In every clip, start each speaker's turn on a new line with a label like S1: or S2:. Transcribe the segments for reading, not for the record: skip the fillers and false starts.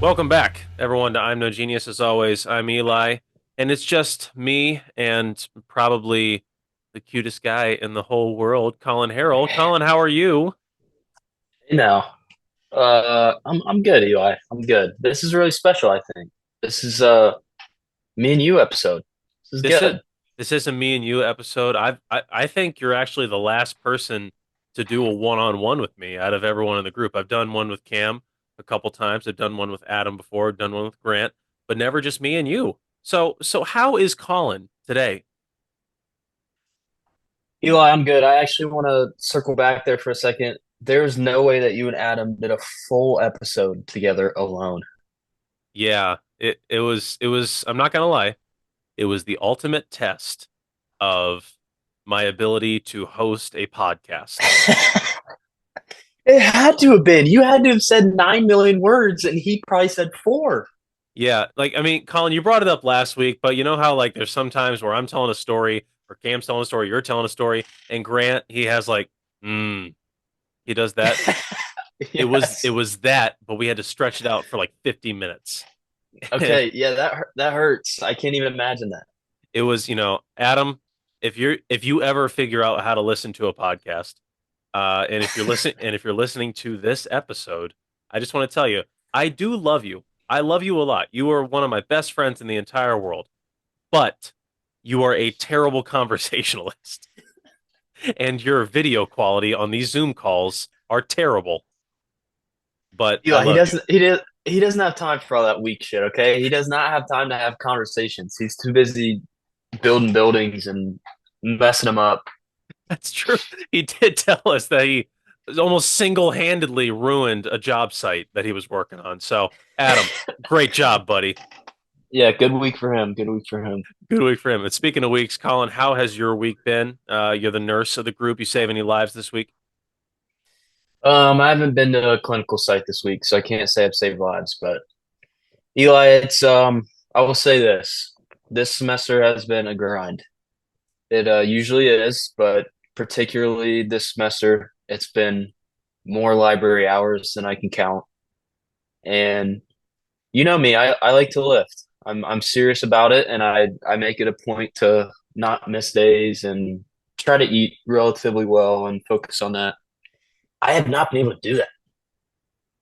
S1: Welcome back, everyone, to I'm No Genius. As always, I'm Eli, and it's just me and probably the cutest guy in the whole world, Colin Harrell. Colin, how are you?
S2: You know, I'm good, Eli. I'm good. This is really special, I think. This is me and you episode. This is
S1: This is
S2: good.
S1: this is a me and you episode. I think you're actually the last person to do a one-on-one with me out of everyone in the group. I've done one with Cam a couple times. I've done one with Adam before. I've done one with Grant, but never just me and you. So how is Colin today?
S2: Eli, I'm good. I actually want to circle back there for a second. There's no way that you and Adam did a full episode together alone.
S1: Yeah, it was. I'm not gonna lie. It was the ultimate test of my ability to host a podcast.
S2: It had to have been. You had to have said 9 million words, and he probably said four.
S1: Yeah, I mean, Colin, you brought it up last week, but you know how there's some times where I'm telling a story, or Cam's telling a story, you're telling a story, and Grant he has he does that. It
S2: Yes.
S1: was that, but we had to stretch it out for like 50 minutes. And
S2: Okay. Yeah, that hurts. I can't even imagine that.
S1: it was, Adam, if you ever figure out how to listen to a podcast, and if you're listening to this episode, I just want to tell you, I do love you. I love you a lot. You are one of my best friends in the entire world, but you are a terrible conversationalist, and your video quality on these Zoom calls are terrible. But I
S2: Eli,
S1: love you.
S2: he doesn't have time for all that weak shit, okay? He does not have time to have conversations. He's too busy building buildings and messing them up.
S1: That's true. He did tell us that he almost single-handedly ruined a job site that he was working on. So, Adam, great job, buddy.
S2: Yeah, good week for him. Good week for him.
S1: Good week for him. And speaking of weeks, Colin, how has your week been? You're the nurse of the group. You save any lives this week?
S2: I haven't been to a clinical site this week, so I can't say I've saved lives, but Eli, it's I will say this. This semester has been a grind. It usually is, but particularly this semester, it's been more library hours than I can count. And you know me, I like to lift. I'm serious about it, and I make it a point to not miss days and try to eat relatively well and focus on that. I have not been able to do that.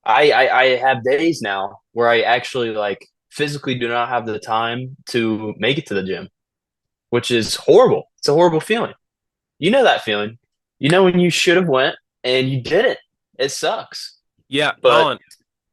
S2: I have days now where I actually like physically do not have the time to make it to the gym, which is horrible. It's a horrible feeling. You know that feeling. You know when you should have went and you didn't. It sucks.
S1: Yeah,
S2: But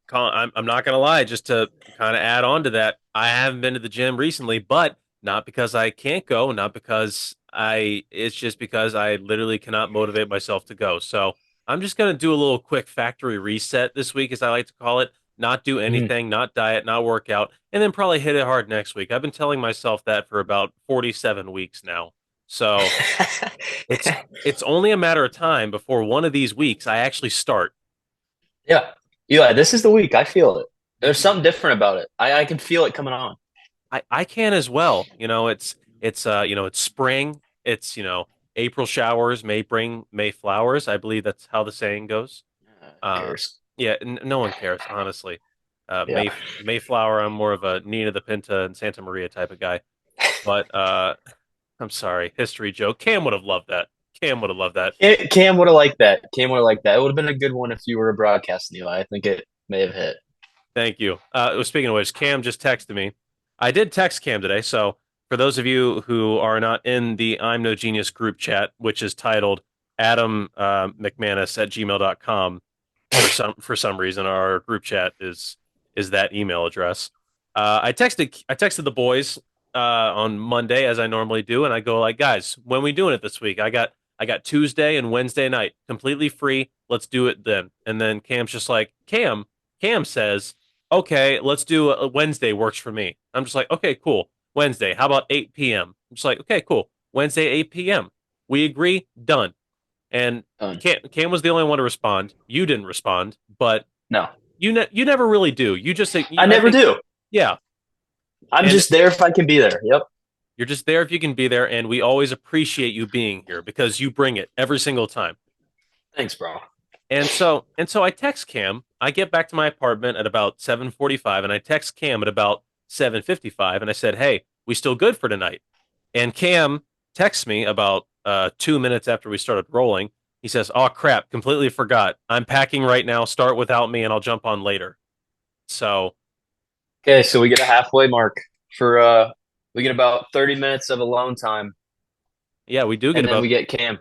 S1: Colin, I'm not gonna lie. Just to kind of add on to that, I haven't been to the gym recently, but not because I can't go, not because I. It's just because I literally cannot motivate myself to go. So I'm just gonna do a little quick factory reset this week, as I like to call it. Not do
S2: mhm.
S1: anything, not diet, not work out, and then probably hit it hard next week. I've been telling myself that for about 47 weeks now. So it's it's only a matter of time before one of these weeks I actually start.
S2: Yeah. Eli, this is the week. I feel it. There's something different about it. I can feel it coming on.
S1: I can as well. It's spring. It's April showers may bring May flowers. I believe that's how the saying goes.
S2: Who
S1: Uh,
S2: cares?
S1: yeah, no one cares honestly.
S2: Yeah.
S1: Mayflower. I'm more of a Nina the Pinta and Santa Maria type of guy. But I'm sorry, history joke. Cam would have loved that. Cam would have loved that.
S2: Cam would have liked that. Cam would have liked that. It would have been a good one if you were broadcasting, Eli. I think it may have hit.
S1: Thank you. Speaking of which, Cam just texted me. I did text Cam today. So for those of you who are not in the I'm No Genius group chat, which is titled Adam McManus at gmail.com, for some reason, our group chat is that email address. I texted the boys on Monday as I normally do, and I go like, guys, when we doing it this week? I got Tuesday and Wednesday night completely free. Let's do it then. And then Cam's just like, Cam says, okay, let's do a Wednesday works for me. I'm just like, okay, cool. Wednesday, how about 8 p.m.? I'm just like, okay, cool. Wednesday, 8 p.m. We agree, done. And
S2: Done.
S1: Cam was the only one to respond. You didn't respond, but
S2: No,
S1: you never really do. You just say,
S2: I
S1: I
S2: never
S1: think,
S2: do.
S1: yeah.
S2: I'm
S1: And
S2: just there if I can be there. Yep.
S1: you're just there if you can be there. And we always appreciate you being here because you bring it every single time.
S2: Thanks, bro.
S1: And so I text Cam I get back to my apartment at about 7:45, and I text Cam at about 7:55, and I said, "Hey, we still good for tonight?" And Cam texts me about 2 minutes after we started rolling. He says, "Oh crap, completely forgot. I'm packing right now. Start without me, and I'll jump on later." So
S2: Okay, so we get a halfway mark for we get about 30 minutes of alone time,
S1: yeah, we do get
S2: and then
S1: about
S2: we get Cam.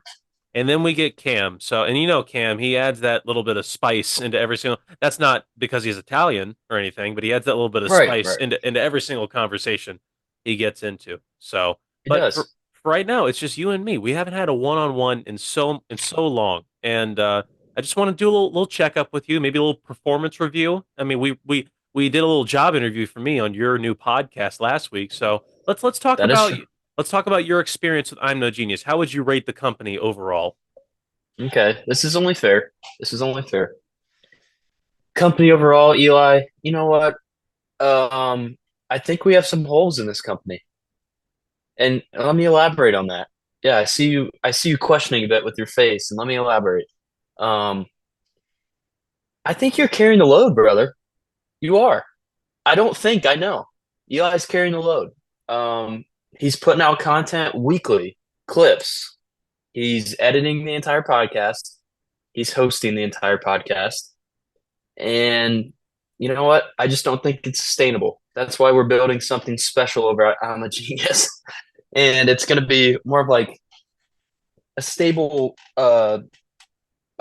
S1: And then we get Cam. So, and you know Cam, he adds that little bit of spice into every single. That's not because he's Italian or anything, but he adds that little bit of
S2: Right,
S1: spice
S2: right.
S1: into every single conversation he gets into. So,
S2: It
S1: but for,
S2: does.
S1: for right now, it's just you and me. We haven't had a one-on-one in so long, and I just want to do a little checkup with you, maybe a little performance review. I mean, we did a little job interview for me on your new podcast last week, so let's talk
S2: That is
S1: about
S2: true.
S1: let's talk about your experience with I'm No Genius. How would you rate the company overall?
S2: Okay, this is only fair. This is only fair. Company overall, Eli, you know what? I think we have some holes in this company. And let me elaborate on that. Yeah, I see you questioning a bit with your face, and let me elaborate. Um, I think you're carrying the load, brother. You are. I don't think I know. Eli's carrying the load. He's putting out content weekly, clips. He's editing the entire podcast. He's hosting the entire podcast. And you know what? I just don't think it's sustainable. That's why we're building something special over at I'm a Genius. And it's going to be more of like a stable, a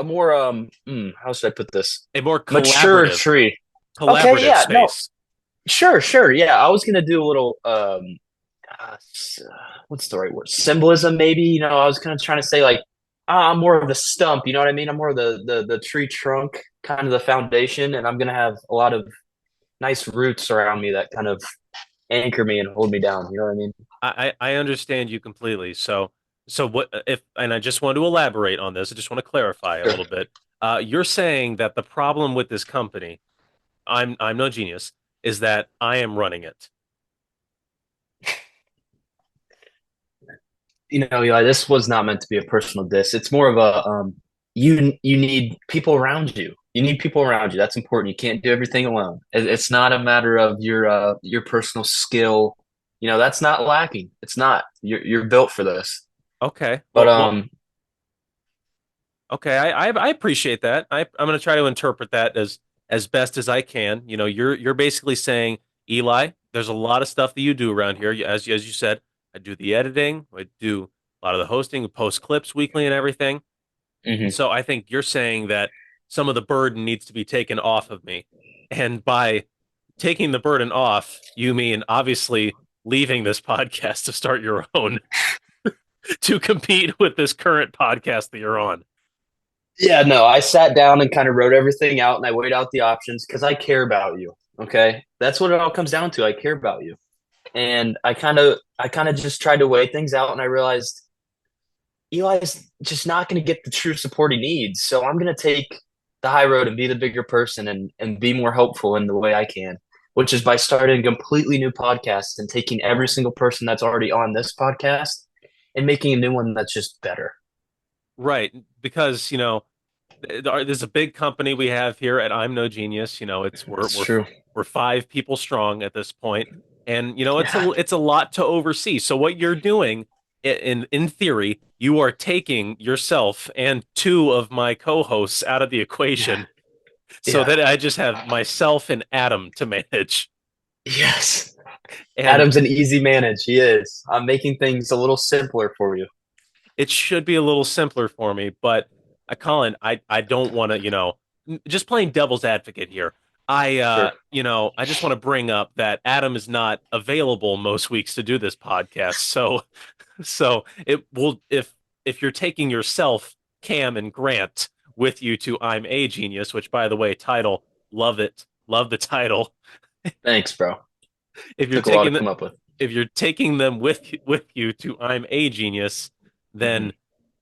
S2: more, how should I put this?
S1: A more
S2: Mature
S1: collaborative
S2: tree. Okay,
S1: collaborative
S2: yeah, no,
S1: space.
S2: sure, sure. Yeah, I was going to do a little, what's the right word? Symbolism, maybe. You know, I was kind of trying to say like, I'm more of the stump. You know what I mean? I'm more of the tree trunk, kind of the foundation, and I'm gonna have a lot of nice roots around me that kind of anchor me and hold me down. You know what I mean?
S1: I understand you completely. So what if and I just want to elaborate on this. I just want to clarify a
S2: Sure.
S1: little bit. You're saying that the problem with this company, I'm no genius, is that I am running it.
S2: You know, Eli, this was not meant to be a personal diss. It's more of a you need people around you. You need people around you. That's important. You can't do everything alone. It's not a matter of your personal skill. You know, that's not lacking. It's not. You're built for this.
S1: Okay.
S2: But
S1: Well, okay. I appreciate that. I'm going to try to interpret that as best as I can. You know, you're basically saying, Eli, there's a lot of stuff that you do around here. As you said, I do the editing, I do a lot of the hosting, post clips weekly and everything. And
S2: mhm.
S1: so I think you're saying that some of the burden needs to be taken off of me. And by taking the burden off, you mean obviously leaving this podcast to start your own to compete with this current podcast that you're on.
S2: Yeah, no, I sat down and kind of wrote everything out and I weighed out the options because I care about you. Okay. That's what it all comes down to. I care about you. And I kind of just tried to weigh things out and I realized Eli's just not going to get the true support he needs. So I'm going to take the high road and be the bigger person and be more hopeful in the way I can, which is by starting a completely new podcast and taking every single person that's already on this podcast and making a new one that's just better.
S1: Right. Because, there's a big company we have here at I'm No Genius. You know, it's we're
S2: That's
S1: we're
S2: true.
S1: we're 5 people strong at this point, and it's
S2: Yeah.
S1: a lot to oversee. So what you're doing, in theory, you are taking yourself and two of my co-hosts out of the
S2: Yeah.
S1: equation, so
S2: Yeah.
S1: that I just have myself and Adam to manage.
S2: Yes.
S1: And
S2: Adam's an easy manage. He is. I'm making things a little simpler for you.
S1: it should be a little simpler for me, but Colin, I don't want to, just playing devil's advocate here.
S2: Sure.
S1: I just want to bring up that Adam is not available most weeks to do this podcast. So it will if you're taking yourself, Cam and Grant with you to I'm a Genius, which by the way, title, love it. Love the title.
S2: Thanks, bro.
S1: If you're
S2: Took a while to
S1: taking
S2: come up with.
S1: if you're taking them with you to I'm a Genius,
S2: Mhm.
S1: then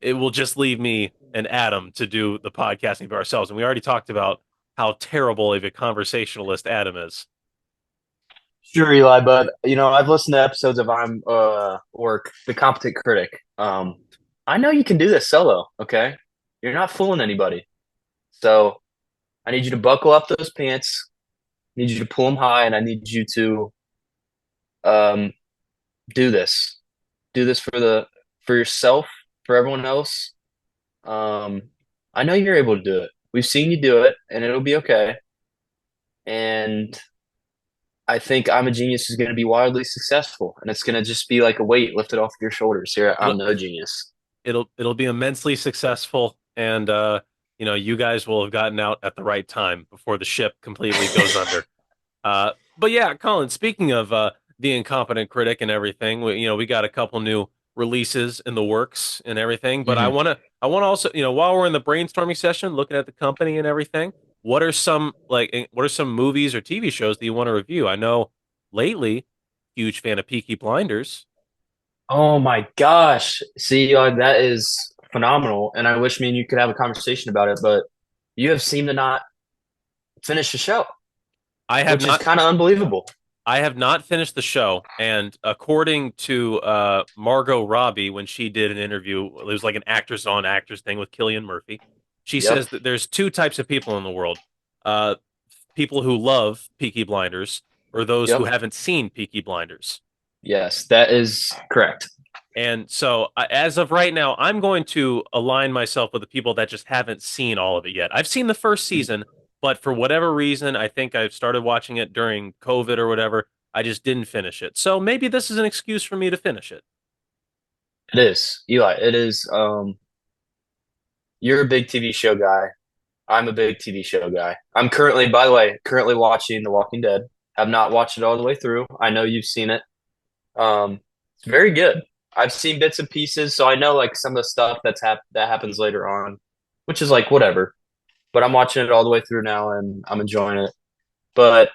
S1: it will just leave me and Adam to do the podcasting by ourselves. And we already talked about how terrible of a conversationalist Adam is.
S2: Sure, Eli, but you know, I've listened to episodes of I'm Work, The Competent Critic. I know you can do this solo, okay? You're not fooling anybody. So I need you to buckle up those pants. I need you to pull them high, and I need you to um, do this. Do this for yourself, for everyone else. Um, I know you're able to do it. We've seen you do it, and it'll be okay. And I think I'm a Genius is going to be wildly successful, and it's going to just be like a weight lifted off your shoulders here at I'm
S1: It'll
S2: No Genius.
S1: it'll be immensely successful, and you guys will have gotten out at the right time before the ship completely goes under. But yeah, Colin, speaking of the incompetent critic and everything, we got a couple new releases in the works and everything. But I
S2: Mhm.
S1: want to I want to also, while we're in the brainstorming session, looking at the company and everything, what are some movies or TV shows that you want to review? I know lately, huge fan of Peaky Blinders.
S2: Oh my gosh. See, that is phenomenal. And I wish me and you could have a conversation about it, but you have seemed to not finish the show,
S1: I have
S2: which is
S1: not
S2: kind of unbelievable.
S1: I have not finished the show, and according to Margot Robbie, when she did an interview, it was like an actors on actors thing with Killian Murphy. She
S2: Yep.
S1: says that there's two types of people in the world: uh, people who love Peaky Blinders, or those who
S2: Yep.
S1: haven't seen Peaky Blinders.
S2: Yes, that is correct.
S1: And so, as of right now, I'm going to align myself with the people that just haven't seen all of it yet. I've seen the first season, but for whatever reason, I think I started watching it during COVID or whatever. I just didn't finish it. So maybe this is an excuse for me to finish it.
S2: It is. Eli, it is. You're a big TV show guy. I'm a big TV show guy. I'm currently, by the way, currently watching The Walking Dead. Have not watched it all the way through. I know you've seen it. It's very good. I've seen bits and pieces, so I know like some of the stuff that happens later on, which is like whatever. But I'm watching it all the way through now, and I'm enjoying it. But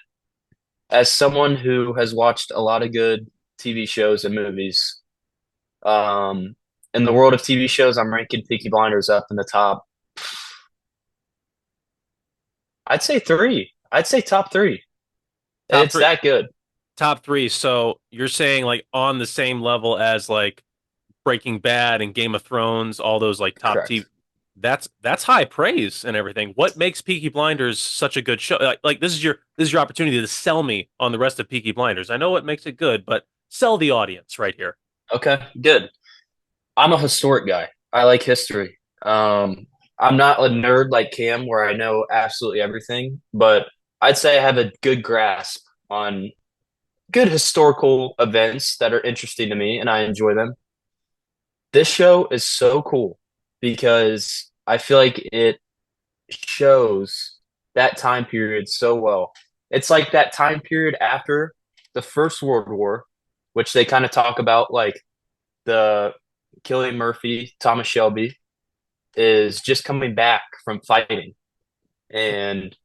S2: as someone who has watched a lot of good TV shows and movies, um, in the world of TV shows, I'm ranking Peaky Blinders up in the top. I'd say three. I'd say top three.
S1: Top
S2: It's
S1: three,
S2: that good.
S1: top three. So you're saying like on the same level as like Breaking Bad and Game of Thrones, all those like top
S2: Correct.
S1: TV. That's high praise and everything. What makes Peaky Blinders such a good show? Like this is your opportunity to sell me on the rest of Peaky Blinders. I know what makes it good, but sell the audience right here.
S2: Okay, good. I'm a historic guy. I like history. I'm not a nerd like Cam where I know absolutely everything, but I'd say I have a good grasp on good historical events that are interesting to me and I enjoy them. This show is so cool because I feel like it shows that time period so well. It's like that time period after the First World War, which they kind of talk about like the Killian Murphy, Thomas Shelby is just coming back from fighting. And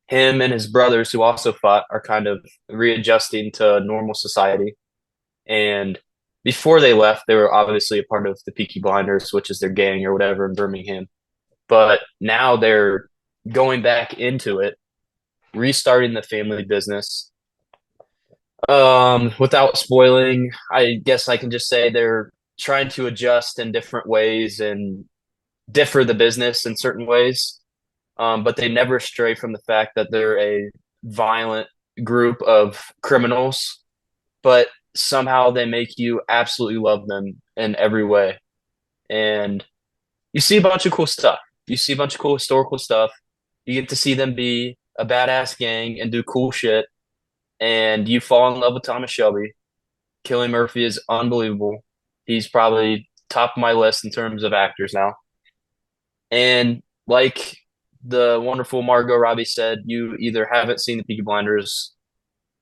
S2: him and his brothers, who also fought, are kind of readjusting to normal society. And before they left, they were obviously a part of the Peaky Blinders, which is their gang or whatever in Birmingham. But now they're going back into it, restarting the family business. Without spoiling, I guess I can just say they're trying to adjust in different ways and differ the business in certain ways. But they never stray from the fact that they're a violent group of criminals, but somehow they make you absolutely love them in every way. And you see a bunch of cool stuff. You see a bunch of cool historical stuff. You get to see them be a badass gang and do cool shit. And you fall in love with Thomas Shelby. Killian Murphy is unbelievable. He's probably top of my list in terms of actors now. And like the wonderful Margot Robbie said, you either haven't seen the Peaky Blinders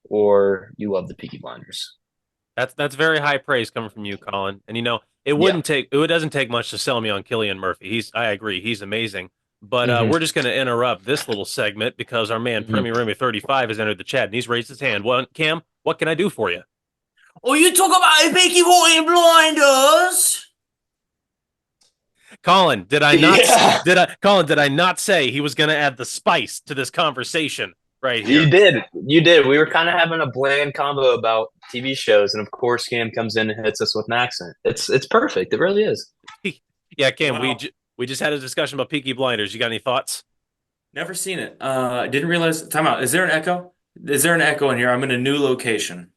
S2: or you love the Peaky Blinders.
S1: That's very high praise coming from you, Colin. And
S2: Yeah.
S1: it doesn't take much to sell me on Killian Murphy. I agree, he's amazing. But
S2: hmm
S1: we're just going to interrupt this little segment because our man
S2: hmm
S1: Premier Remy 35 has entered the chat and he's raised his hand. Well, Cam, what can I do for you?
S3: Oh, you talk about Peaky Blinders?
S1: Colin,
S2: Yeah,
S1: did I not say he was going to add the spice to this conversation right
S2: you
S1: here?
S2: did. You did. We were kind of having a bland combo about TV shows, and of course, Cam comes in and hits us with an accent. It's perfect. It really is.
S1: Yeah, Cam,
S3: Wow.
S1: we just had a discussion about Peaky Blinders. You got any thoughts?
S4: Never seen it. Didn't realize. Time out. Is there an echo? Is there an echo in here? I'm in a new location.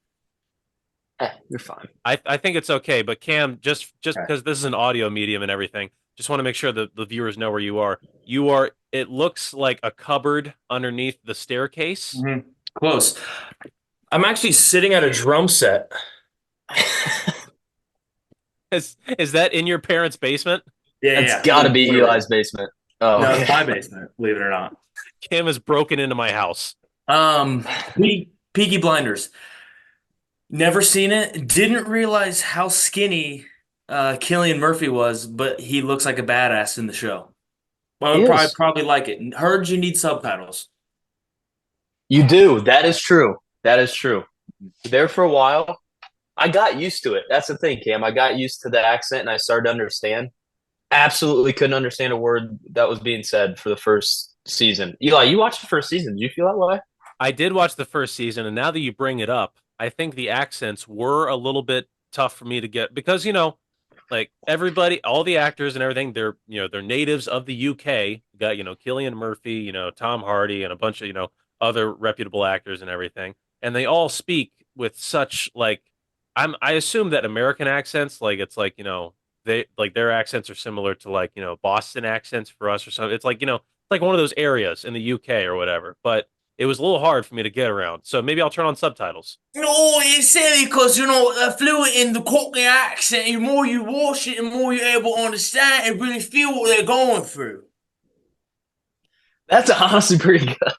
S2: You're fine.
S1: I think it's okay, but Cam, just
S4: Okay.
S1: because this is an audio medium and everything, just want to make sure that the viewers know where you are. You are. It looks like a cupboard underneath the staircase.
S4: Mm-hmm. Close. I'm actually sitting at a drum set.
S1: Is that in your parents' basement?
S4: Yeah,
S2: That's got to be Eli's basement. Oh,
S4: No,
S2: okay.
S4: it's my basement. Believe it or not.
S1: Cam has broken into my house.
S4: Peaky Blinders. Never seen it. Didn't realize how skinny Cillian Murphy was, but he looks like a badass in the show. I
S2: He
S4: would
S2: is.
S4: probably like it. Heard you need subtitles.
S2: You do. That is true. That is true. There for a while, I got used to it. That's the thing, Cam. I got used to the accent and I started to understand. Absolutely couldn't understand a word that was being said for the first season. Eli, you watched the first season. Did you feel that way?
S1: I did watch the first season, and now that you bring it up, I think the accents were a little bit tough for me to get because like everybody, all the actors and everything, they're natives of the UK. You got Cillian Murphy, Tom Hardy, and a bunch of other reputable actors and everything, and they all speak with such like I assume that American accents, like it's like they like their accents are similar to like Boston accents for us or something. It's like like one of those areas in the UK or whatever, but it was a little hard for me to get around. So maybe I'll turn on subtitles.
S3: No, it's silly because they're fluent in the Cockney accent. The more you watch it, the more you're able to understand and really feel what they're going through.
S2: That's honestly pretty good.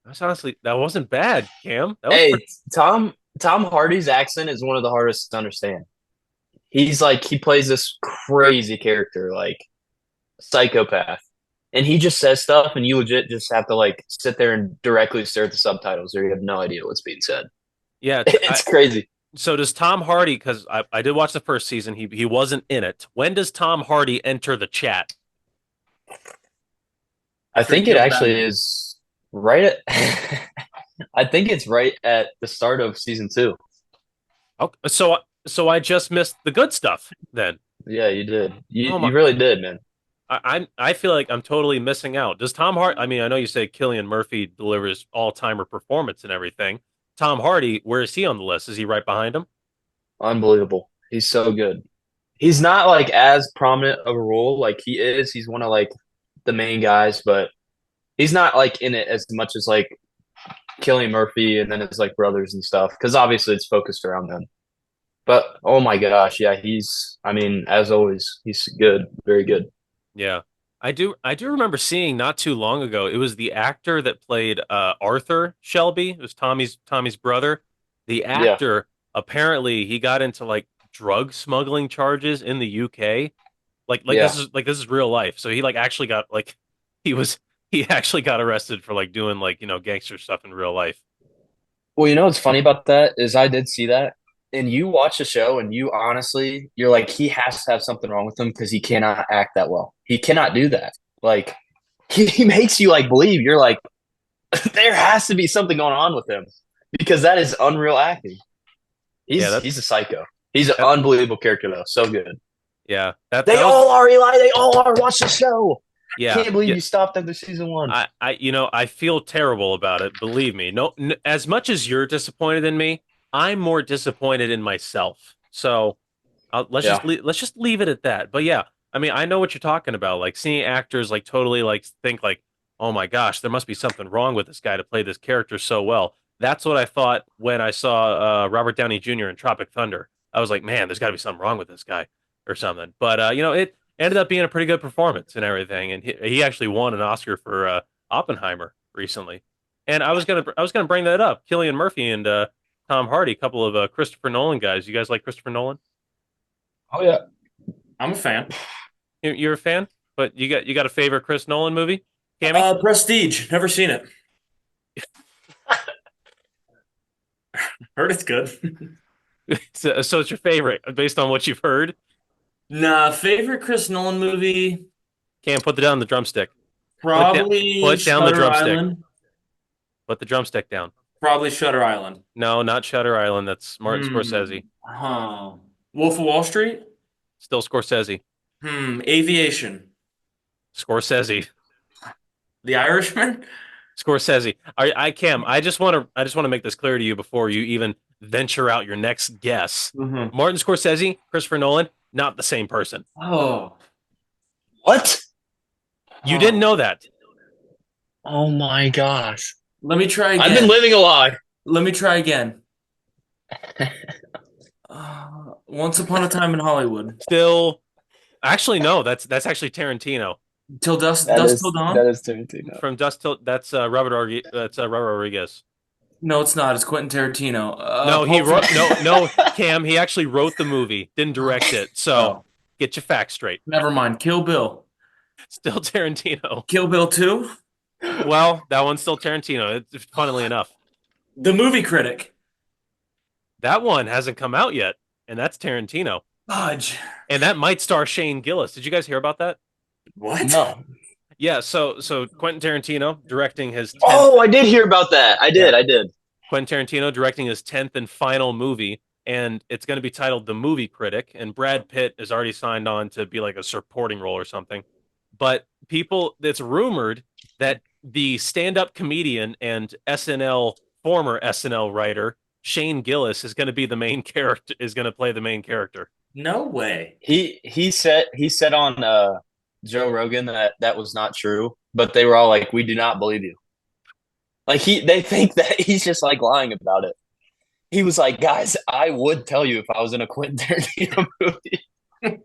S1: That's honestly that wasn't bad, Cam. That was
S2: Hey,
S1: pretty,
S2: Tom Hardy's accent is one of the hardest to understand. He's like he plays this crazy character, like psychopath. And he just says stuff and you legit just have to like sit there and directly stare at the subtitles or you have no idea what's being said.
S1: yeah.
S2: It's crazy.
S1: So does Tom Hardy? Because I did watch the first season. He wasn't in it. When does Tom Hardy enter the chat?
S2: I think it actually is right at I think it's right at the start of season 2.
S1: Oh, so I just missed the good stuff then.
S2: Yeah, you did. You
S1: Oh my!
S2: you really did, man.
S1: I feel like I'm totally missing out. Does Tom Hardy? I mean, I know you say Cillian Murphy delivers all timer performance and everything. Tom Hardy, where is he on the list? Is he right behind him?
S2: Unbelievable. He's so good. He's not like as prominent of a role like he is. He's one of like the main guys, but he's not like in it as much as like Killian Murphy and then his like brothers and stuff because obviously it's focused around them. But oh my gosh, yeah, he's I mean, as always, he's good, very good.
S1: Yeah. I do remember seeing not too long ago. It was the actor that played Arthur Shelby. It was Tommy's brother. The
S2: Yeah,
S1: actor apparently he got into like drug smuggling charges in the UK. Like
S2: yeah.
S1: this is real life. So he like actually got like he was he actually got arrested for like doing like, gangster stuff in real life.
S2: Well, you know what's funny about that is I did see that, and you watch the show, and you honestly, you're like, he has to have something wrong with him because he cannot act that well. He cannot do that. Like, he makes you like believe you're like, there has to be something going on with him because that is unreal acting.
S1: Yeah,
S2: He's a psycho. He's an
S1: that
S2: unbelievable character though. So good.
S1: yeah, that
S2: They
S1: that was
S2: all are Eli. They all are. Watch the show.
S1: yeah.
S2: Can't believe
S1: Yeah.
S2: you stopped after season 1.
S1: I feel terrible about it. Believe me. No, as much as you're disappointed in me, I'm more disappointed in myself. So
S2: Yeah.
S1: let's just leave it at that. But yeah, I mean, I know what you're talking about. Like seeing actors like totally like think like, oh my gosh, there must be something wrong with this guy to play this character so well. That's what I thought when I saw Robert Downey Jr. in Tropic Thunder. I was like, man, there's got to be something wrong with this guy or something. But it ended up being a pretty good performance and everything. And he actually won an Oscar for Oppenheimer recently. And I was gonna bring that up. Cillian Murphy and Tom Hardy, a couple of Christopher Nolan guys. You guys like Christopher Nolan?
S2: Oh yeah.
S4: I'm a fan.
S1: You're a fan, but you got a favorite Chris Nolan movie, Cammy?
S4: Prestige. Never seen it. Heard it's good.
S1: So it's your favorite based on what you've heard.
S4: Nah, favorite Chris Nolan movie?
S1: Cam, put down the drumstick.
S4: Probably
S1: Put down the
S4: Shutter
S1: drumstick.
S4: Island.
S1: Put the drumstick down.
S4: Probably Shutter Island.
S1: No, not Shutter Island. That's Martin Scorsese.
S4: Huh. Wolf of Wall Street?
S1: Still Scorsese.
S4: Aviation.
S1: Scorsese.
S4: The Irishman?
S1: Scorsese. Cam, I just want to make this clear to you before you even venture out your next guess.
S4: Mm-hmm.
S1: Martin Scorsese, Christopher Nolan, not the same person.
S4: Oh.
S2: What?
S1: You didn't know that.
S2: Oh my gosh.
S4: Let me try again.
S2: I've been living a lie.
S4: Let me try again. Once Upon a Time in Hollywood.
S1: Still, actually, no. That's actually Tarantino.
S4: Till Dust Till Dawn?
S2: That is Tarantino.
S1: From Dust Till that's Robert Rodriguez.
S4: No, it's not. It's Quentin Tarantino.
S1: No, he
S4: Pulp
S1: wrote
S4: Fiction.
S1: no Cam. He actually wrote the movie, didn't direct it. So
S4: Oh,
S1: get your facts straight.
S4: never mind. Kill Bill.
S1: Still Tarantino.
S4: Kill Bill 2?
S1: Well, that one's still Tarantino. It's funnily enough.
S4: The Movie Critic.
S1: That one hasn't come out yet, and that's Tarantino.
S4: Fudge.
S1: And that might star Shane Gillis. Did you guys hear about that?
S4: What?
S2: No.
S1: Yeah, so Quentin Tarantino directing his 10th,
S2: Oh, I did hear about that. I did.
S1: Quentin Tarantino directing his 10th and final movie, and it's going to be titled The Movie Critic, and Brad Pitt is already signed on to be like a supporting role or something. But it's rumored that the stand-up comedian and former SNL writer Shane Gillis is going to be the main character, is going to play the main character.
S4: No way.
S2: He said on Joe Rogan that was not true, but they were all like, "We do not believe you." Like they think that he's just like lying about it. He was like, "Guys, I would tell you if I was in a Quentin Tarantino movie."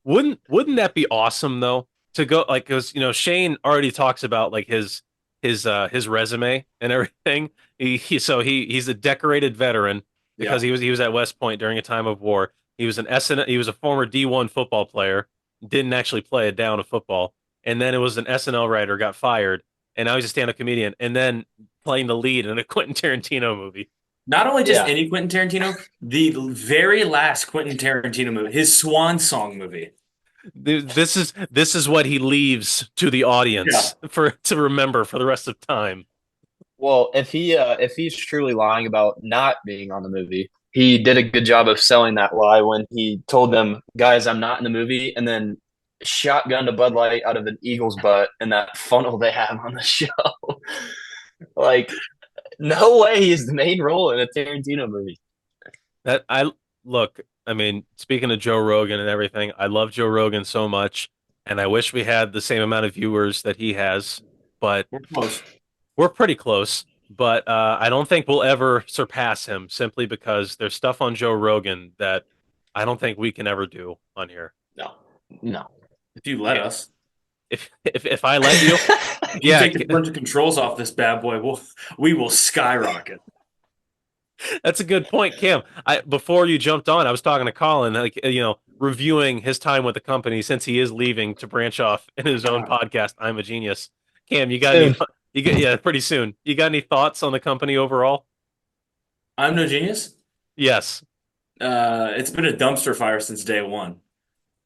S1: Wouldn't that be awesome though? To go like because Shane already talks about like his resume and everything. He's a decorated veteran because he was at West Point during a time of war. He was he was a former D1 football player, didn't actually play a down of football, and then it was an SNL writer, got fired, and now he's a stand-up comedian, and then playing the lead in a Quentin Tarantino movie.
S4: Not only just
S2: Yeah.
S4: any Quentin Tarantino, the very last Quentin Tarantino movie, his swan song movie.
S1: This is what he leaves to the audience to remember for the rest of time.
S2: Well, if he's truly lying about not being on the movie, he did a good job of selling that lie when he told them, "Guys, I'm not in the movie," and then shotgunned a Bud Light out of an Eagle's butt in that funnel they have on the show. Like, no way he's the main role in a Tarantino movie.
S1: I mean, speaking of Joe Rogan and everything, I love Joe Rogan so much, and I wish we had the same amount of viewers that he has, but
S4: We're close.
S1: we're pretty close. But I don't think we'll ever surpass him simply because there's stuff on Joe Rogan that I don't think we can ever do on here.
S2: No.
S4: If you let
S1: Yeah.
S4: us.
S1: If I let you,
S4: If you
S1: yeah,
S4: take a bunch of controls off this bad boy, we will skyrocket.
S1: that's a good point, Cam. Before you jumped on, I was talking to Colin, like reviewing his time with the company since he is leaving to branch off in his own podcast. I'm a Genius. Cam, you got any? Pretty soon. You got any thoughts on the company overall?
S4: I'm no genius.
S1: Yes.
S4: It's been a dumpster fire since day one.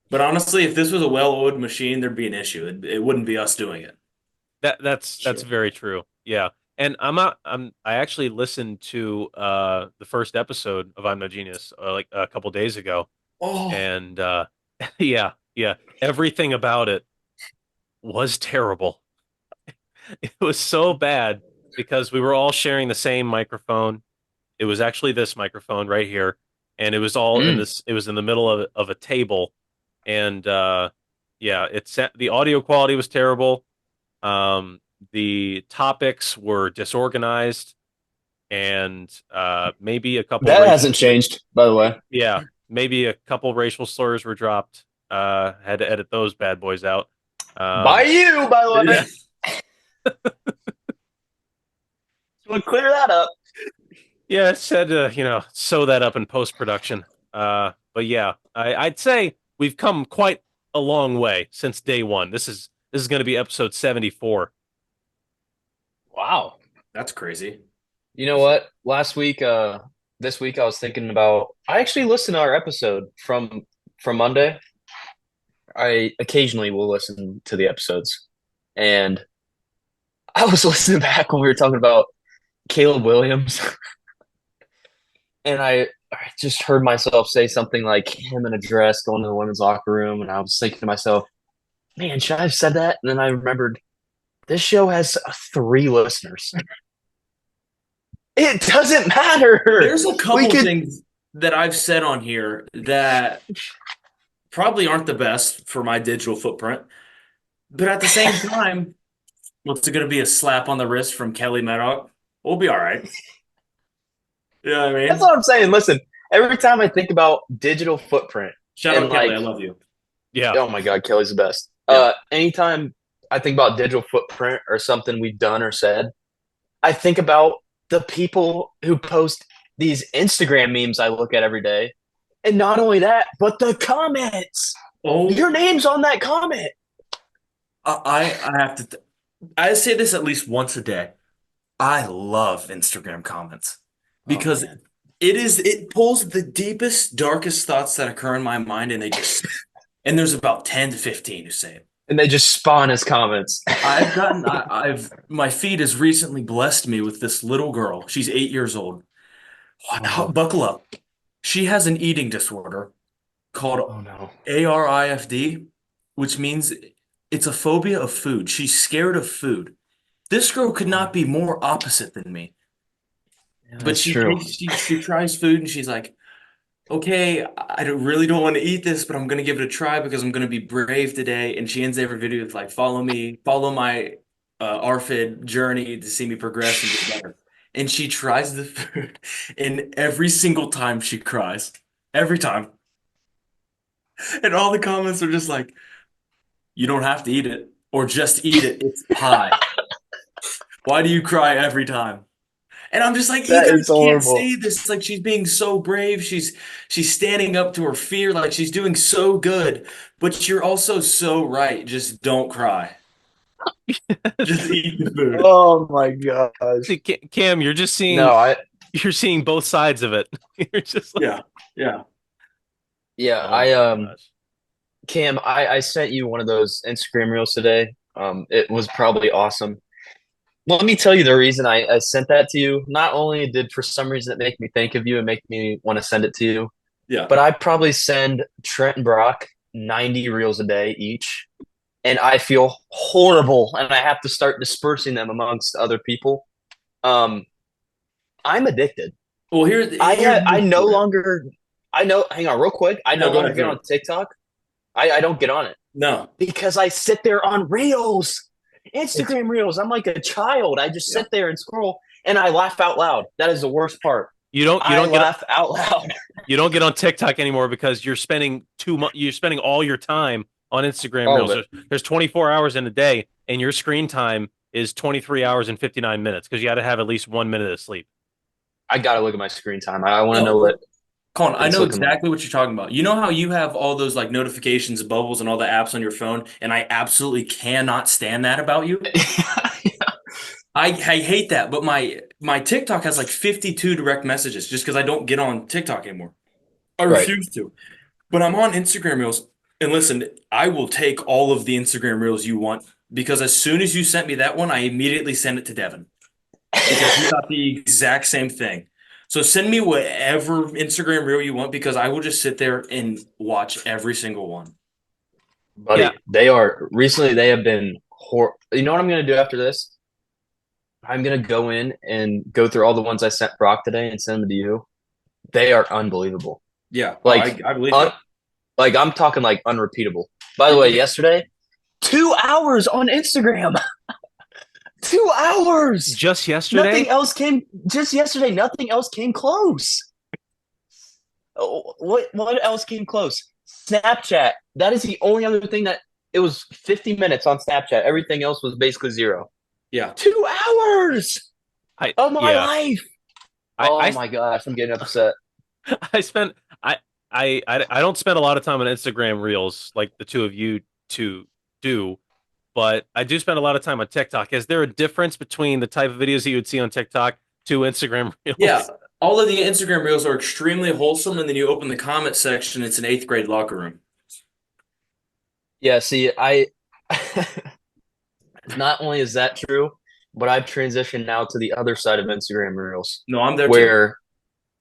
S4: But honestly, if this was a well-oiled machine, there'd be an issue. It wouldn't be us doing it.
S1: That's very true. Yeah. And I actually listened to the first episode of I'm No Genius like a couple days ago.
S4: Oh,
S1: And yeah, everything about it was terrible. It was so bad because we were all sharing the same microphone. It was actually this microphone right here, and it was all in this. It was in the middle of a table, and the audio quality was terrible. The topics were disorganized, and maybe a couple.
S2: That hasn't changed, by the way.
S1: Yeah, maybe a couple racial slurs were dropped. Had to edit those bad boys out.
S2: By you, by the way.
S4: yeah.
S2: We'll clear that up.
S1: Yeah, it said sew that up in post production. But yeah, I'd say we've come quite a long way since day one. This is going to be episode 74.
S2: Wow.
S4: That's crazy.
S2: You know what? This week I was thinking about. I actually listened to our episode from Monday. I occasionally will listen to the episodes, and I was listening back when we were talking about Caleb Williams, and I just heard myself say something like him in a dress going to the women's locker room, and I was thinking to myself, "Man, should I have said that?" And then I remembered This show has 3 listeners. It doesn't matter.
S4: There's a couple
S2: could-
S4: things that I've said on here that probably aren't the best for my digital footprint, but at the same time, what's it going to be, a slap on the wrist from Kelly Maddock? We'll be all right. You know what I mean?
S2: That's what I'm saying. Listen, every time I think about digital footprint,
S4: Shout out
S2: and,
S4: Kelly,
S2: like-
S4: I love you.
S1: Yeah.
S2: oh my God, Kelly's the best.
S4: Yeah.
S2: Anytime I think about digital footprint or something we've done or said, I think about the people who post these Instagram memes I look at every day. And not only that, but the comments.
S4: Oh,
S2: Your name's on that comment.
S4: I have to. I say this at least once a day. I love Instagram comments because
S2: man.
S4: it pulls the deepest, darkest thoughts that occur in my mind, and and there's about 10 to 15 who say it.
S2: And they just spawn as comments.
S4: My feed has recently blessed me with this little girl. She's 8 years old. Buckle up. She has an eating disorder called
S2: Oh no.
S4: ARIFD, which means it's a phobia of food. She's scared of food. This girl could not be more opposite than me. But
S2: That's
S4: she
S2: true.
S4: she tries food and she's like, okay, really don't want to eat this, but I'm gonna give it a try because I'm gonna be brave today. And she ends every video with like, follow me, follow my RFID journey to see me progress and get better. And she tries the food, and every single time she cries, every time. And all the comments are just like, you don't have to eat it, or just eat it. It's pie. Why do you cry every time? And I'm just like, you
S2: That
S4: guys
S2: is
S4: can't
S2: horrible.
S4: say this. Like, she's being so brave. She's standing up to her fear. Like, she's doing so good. But you're also so right. Just don't cry. Just eat the food.
S2: Oh my gosh.
S1: See, Cam, you're just seeing
S2: No,
S1: you're seeing both sides of it. You're just like,
S4: Yeah.
S2: yeah,
S1: oh my gosh.
S2: Cam, I sent you one of those Instagram reels today. It was probably awesome. Let me tell you the reason I sent that to you. Not only did for some reason it make me think of you and make me want to send it to you,
S4: Yeah.
S2: but I probably send Trent and Brock 90 reels a day each. And I feel horrible and I have to start dispersing them amongst other people. I'm addicted.
S4: Well,
S2: I no longer hang on real quick. I
S4: No,
S2: no
S4: go
S2: longer
S4: ahead,
S2: get
S4: go
S2: on TikTok. I don't get on it
S4: No.
S2: because I sit there on reels, Instagram reels. I'm like a child. I just sit there and scroll and I laugh out loud. That is the worst part.
S1: You don't
S2: I
S1: get
S2: laugh out loud.
S1: you don't get on TikTok anymore because you're spending you're spending all your time on Instagram
S2: All
S1: reels.
S2: of it.
S1: There's 24 hours in a day, and your screen time is 23 hours and 59 minutes because you got to have at least 1 minute of sleep.
S2: I gotta look at my screen time. I want to
S4: No.
S2: know what.
S4: Colin, I
S2: It's
S4: know
S2: looking like.
S4: exactly what you're talking about. You know how you have all those like notifications, bubbles, and all the apps on your phone, and I absolutely cannot stand that about you. I hate that, but my TikTok has like 52 direct messages just because I don't get on TikTok anymore. I
S2: Right.
S4: refuse to. But I'm on Instagram Reels, and listen, I will take all of the Instagram Reels you want because as soon as you sent me that one, I immediately sent it to Devin because he thought the exact same thing. So send me whatever Instagram Reel you want because I will just sit there and watch every single one.
S2: Buddy,
S1: Yeah.
S2: they have been You know what I'm gonna do after this? I'm gonna go in and go through all the ones I sent Brock today and send them to you. They are unbelievable.
S4: Yeah,
S2: Like,
S4: I believe
S2: Un-
S4: it.
S2: like I'm talking like unrepeatable. By the way, yesterday, 2 hours on Instagram. 2 hours.
S1: Just yesterday,
S2: Nothing else came. Just yesterday, nothing else came close. Oh, what else came close? Snapchat. That is the only other thing that it was 50 minutes on Snapchat. Everything else was basically 0.
S4: Yeah.
S2: 2 hours of my life.
S1: I
S2: My gosh, I'm getting upset.
S1: I spent I don't spend a lot of time on Instagram Reels like the two of you two do, but I do spend a lot of time on TikTok. Is there a difference between the type of videos that you would see on TikTok to Instagram Reels?
S4: Yeah. All of the Instagram Reels are extremely wholesome, and then you open the comment section, it's an 8th grade locker room.
S2: Yeah, see, not only is that true, but I've transitioned now to the other side of Instagram Reels,
S4: No, I'm there too.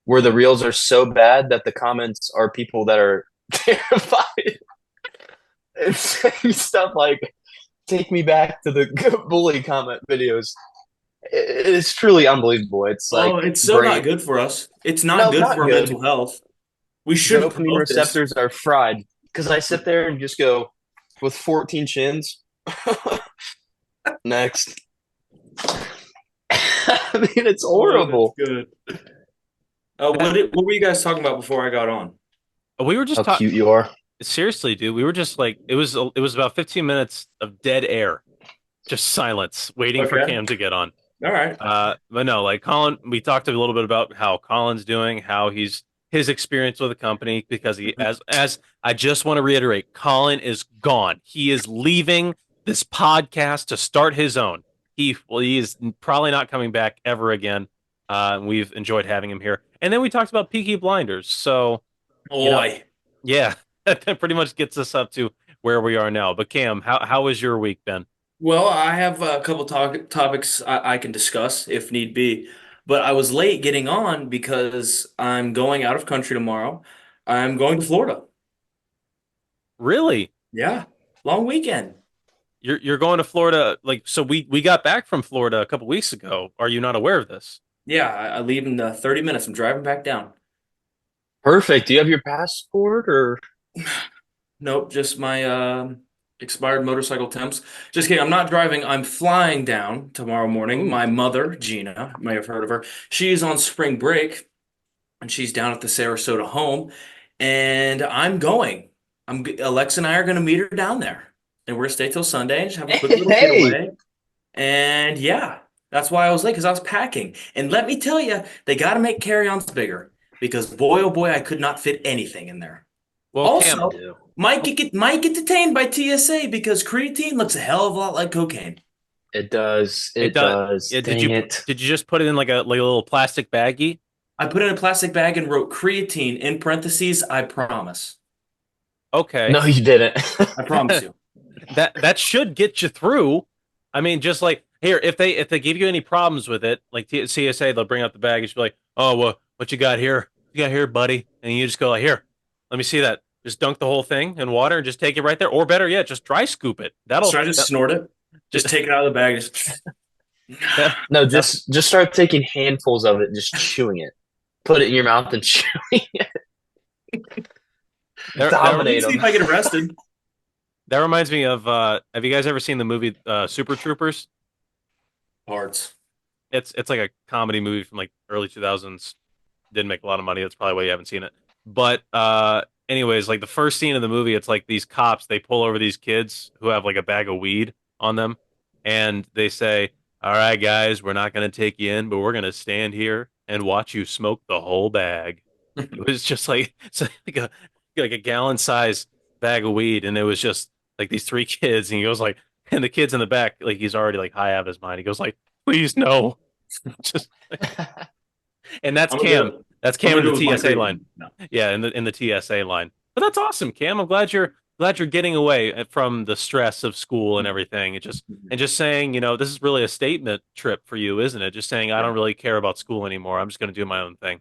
S2: where the reels are so bad that the comments are people that are terrified and saying stuff like, take me back to the bully comment videos. It's truly unbelievable. It's like
S4: Oh, it's so not
S2: brain.
S4: good for us. It's not
S2: No,
S4: good
S2: not
S4: for our
S2: good.
S4: mental health. We shouldn't
S2: Dopamine
S4: promote this.
S2: receptors are fried because I sit there and just go with 14 chins. Next. I mean, it's horrible.
S4: Oh, that's good. What were you guys talking about before I got on?
S1: We were just
S2: How
S1: talking.
S2: cute you are.
S1: Seriously, dude. We were just like it was about 15 minutes of dead air, just silence, waiting for
S4: Okay.
S1: Cam to get on.
S4: All right.
S1: But no, like Colin, we talked a little bit about how Colin's doing, how his experience with the company, because he, as I just want to reiterate, Colin is gone. He is leaving this podcast to start his own. He is probably not coming back ever again. We've enjoyed having him here, and then we talked about Peaky Blinders. So
S4: Oi.
S1: yeah, that pretty much gets us up to where we are now. But Cam, how has your week been?
S4: Well, I have a couple topics I can discuss if need be, but I was late getting on because I'm going out of country tomorrow. I'm going to Florida.
S1: Really?
S4: Yeah, long weekend.
S1: You're going to Florida, like, so we got back from Florida a couple weeks ago. Are you not aware of this?
S4: Yeah, I leave in 30 minutes. I'm driving back down.
S2: Perfect. Do you have your passport or?
S4: Nope, just my expired motorcycle temps. Just kidding. I'm not driving. I'm flying down tomorrow morning.
S2: Ooh.
S4: My mother, Gina, you may have heard of her. She's on spring break and she's down at the Sarasota home. And I'm going. Alexa and I are going to meet her down there. And we're going to stay till Sunday and just have a quick little
S2: Hey.
S4: getaway. And yeah, that's why I was late because I was packing. And let me tell you, they got to make carry-ons bigger because boy, oh boy, I could not fit anything in there.
S1: Well,
S4: Also,
S1: Cam,
S4: might get detained by TSA because creatine looks a hell of a lot like cocaine.
S2: It does.
S1: it
S2: It
S1: does.
S2: does.
S1: Yeah,
S2: Dang it.
S1: did you just put it in like a little plastic baggie?
S4: I put it in a plastic bag and wrote creatine in parentheses. I promise.
S1: Okay,
S2: No, you didn't.
S4: I promise you.
S1: that should get you through. I mean, just like here, if they give you any problems with it, like CSA, they'll bring out the bag and just be like, "Oh, what you got here? You got here, buddy?" And you just go like, "Here, let me see that." Just dunk the whole thing in water and just take it right there, or better yet, just dry scoop it.
S4: Should I just snort it? Just take it out of the bag. Just...
S2: No, just start taking handfuls of it, just chewing it. Put it in your mouth and chewing it. Dominate
S4: See if
S2: them.
S4: I get arrested.
S1: That reminds me of have you guys ever seen the movie Super Troopers?
S4: Parts.
S1: It's like a comedy movie from like early 2000s. Didn't make a lot of money. That's probably why you haven't seen it. But anyways, like the first scene of the movie, it's like these cops, they pull over these kids who have like a bag of weed on them, and they say, "All right, guys, we're not going to take you in, but we're going to stand here and watch you smoke the whole bag." It was just like it's like a gallon size bag of weed, and it was just like these three kids, and he goes like, and the kids in the back, like he's already like high out of his mind. He goes like, "Please no," just, and that's
S4: I'm gonna
S1: Cam.
S4: do it.
S1: That's
S4: I'm
S1: Cam in
S4: gonna
S1: the
S4: do it with
S1: TSA
S4: my
S1: line.
S4: creatine. No.
S1: Yeah, in the TSA line. But that's awesome, Cam. I'm glad you're getting away from the stress of school and everything. And just saying, this is really a statement trip for you, isn't it? Just saying, I don't really care about school anymore. I'm just going to do my own thing.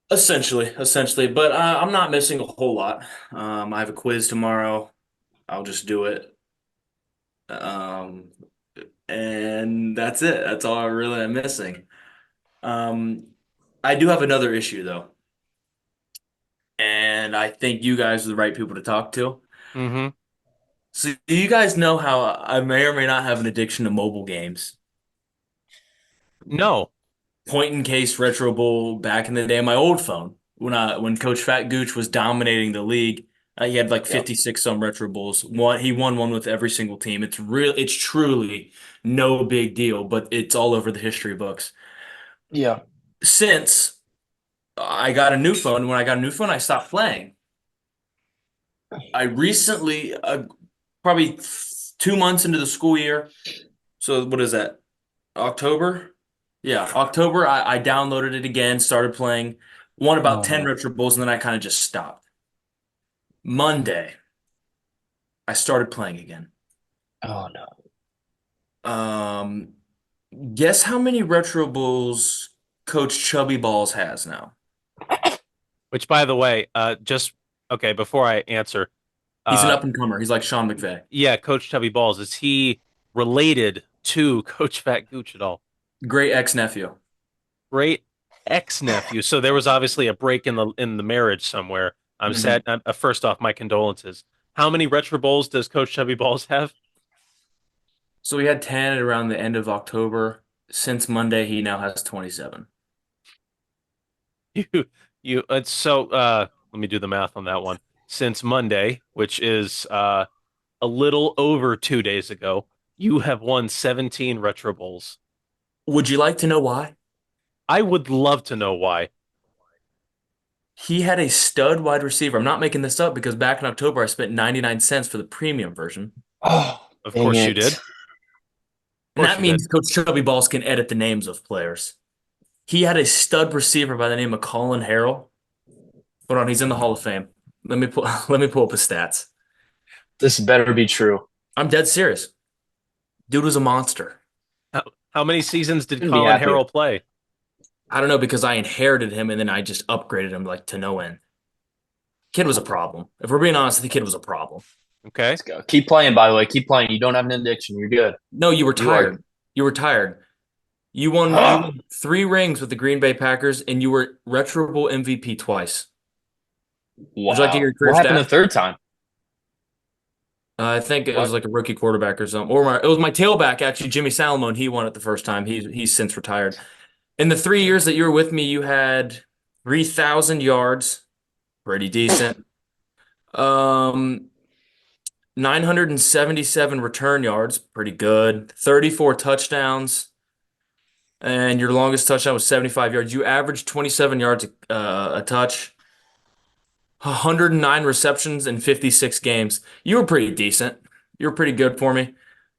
S4: Essentially, but I'm not missing a whole lot. I have a quiz tomorrow. I'll just do it. Um, and that's it. That's all I really am missing. Um, I do have another issue though, and I think you guys are the right people to talk to.
S1: Mm-hmm.
S4: So, do you guys know how I may or may not have an addiction to mobile games?
S1: No.
S4: Point and case Retro Bowl back in the day on my old phone when Coach Fat Gooch was dominating the league. He had like 56 some Retro Bowls. He won one with every single team. It's truly no big deal, but it's all over the history books.
S2: Yeah.
S4: Since I got a new phone, when I got a new phone, I stopped playing. I recently, probably 2 months into the school year, so what is that? October? Yeah, October, I downloaded it again, started playing, won about 10 Retro Bowls, and then I kind of just stopped. Monday, I started playing again.
S2: Oh no.
S4: Guess how many Retro Bowls Coach Chubby Balls has now?
S1: Which, by the way, just okay, before I answer,
S4: He's an up-and-comer. He's like Sean McVay.
S1: Yeah, Coach Chubby Balls. Is he related to Coach Fat Gooch at all?
S4: Great ex-nephew.
S1: Great ex-nephew. So there was obviously a break in the marriage somewhere. I'm sad. First off, my condolences. How many Retro Bowls does Coach Chubby Balls have?
S4: So we had 10 around the end of October. Since Monday, he now has 27.
S1: Let me do the math on that one. Since Monday, which is a little over 2 days ago, you have won 17 Retro Bowls.
S4: Would you like to know why?
S1: I would love to know why.
S4: He had a stud wide receiver. I'm not making this up because back in October, I spent 99 cents for the premium version.
S2: Oh,
S1: Of course you did.
S4: And that
S1: you
S4: means Coach Chubby Balls can edit the names of players. He had a stud receiver by the name of Colin Harrell. Hold on, he's in the Hall of Fame. Let me pull up his stats.
S2: this better be true.
S4: I'm dead serious. Dude was a monster.
S1: How many seasons did
S2: Couldn't be
S1: Colin
S2: happier.
S1: Harrell play?
S4: I don't know because I inherited him and then I just upgraded him like to no end. Kid was a problem. If we're being honest, the kid was a problem.
S1: Okay.
S2: Let's go. Keep playing, by the way. Keep playing. You don't have an addiction. You're good.
S4: No, you were
S2: You are.
S4: tired. You were tired. You won 3 rings with the Green Bay Packers and you were Retro Bowl MVP twice.
S2: Wow.
S4: Would you like to hear your career
S2: What happened
S4: stat?
S2: the third time?
S4: I think it
S2: What?
S4: was like a rookie quarterback or something. It was my tailback, actually, Jimmy Salomon. He won it the first time. He's since retired. In the 3 years that you were with me, you had 3,000 yards, pretty decent. 977 return yards, pretty good. 34 touchdowns, and your longest touchdown was 75 yards. You averaged 27 yards a touch. 109 receptions in 56 games. You were pretty decent. You were pretty good for me.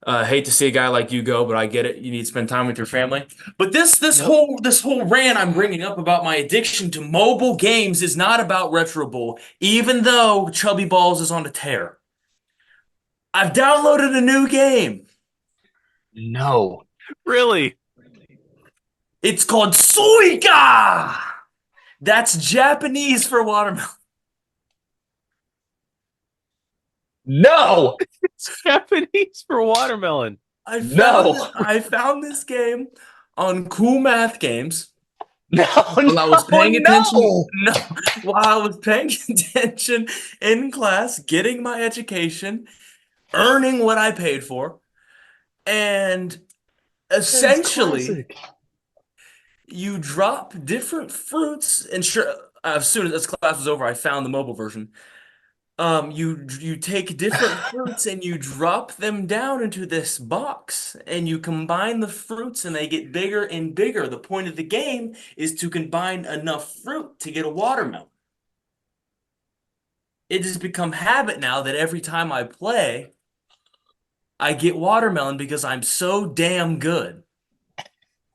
S4: Hate to see a guy like you go, but I get it. You need to spend time with your family. But this whole rant I'm bringing up about my addiction to mobile games is not about Retro Bowl, even though Chubby Balls is on a tear. I've downloaded a new game.
S2: No.
S1: Really?
S4: It's called Suica. That's Japanese for watermelon.
S2: No.
S1: It's Japanese for watermelon.
S4: I found this game on Cool Math Games.
S2: No.
S4: While I was paying attention,
S2: No.
S4: while I was paying attention in class, getting my education, earning what I paid for, and essentially, you drop different fruits. And sure, as soon as this class was over, I found the mobile version. You take different fruits and you drop them down into this box and you combine the fruits and they get bigger and bigger. The point of the game is to combine enough fruit to get a watermelon. It has become habit now that every time I play, I get watermelon because I'm so damn good.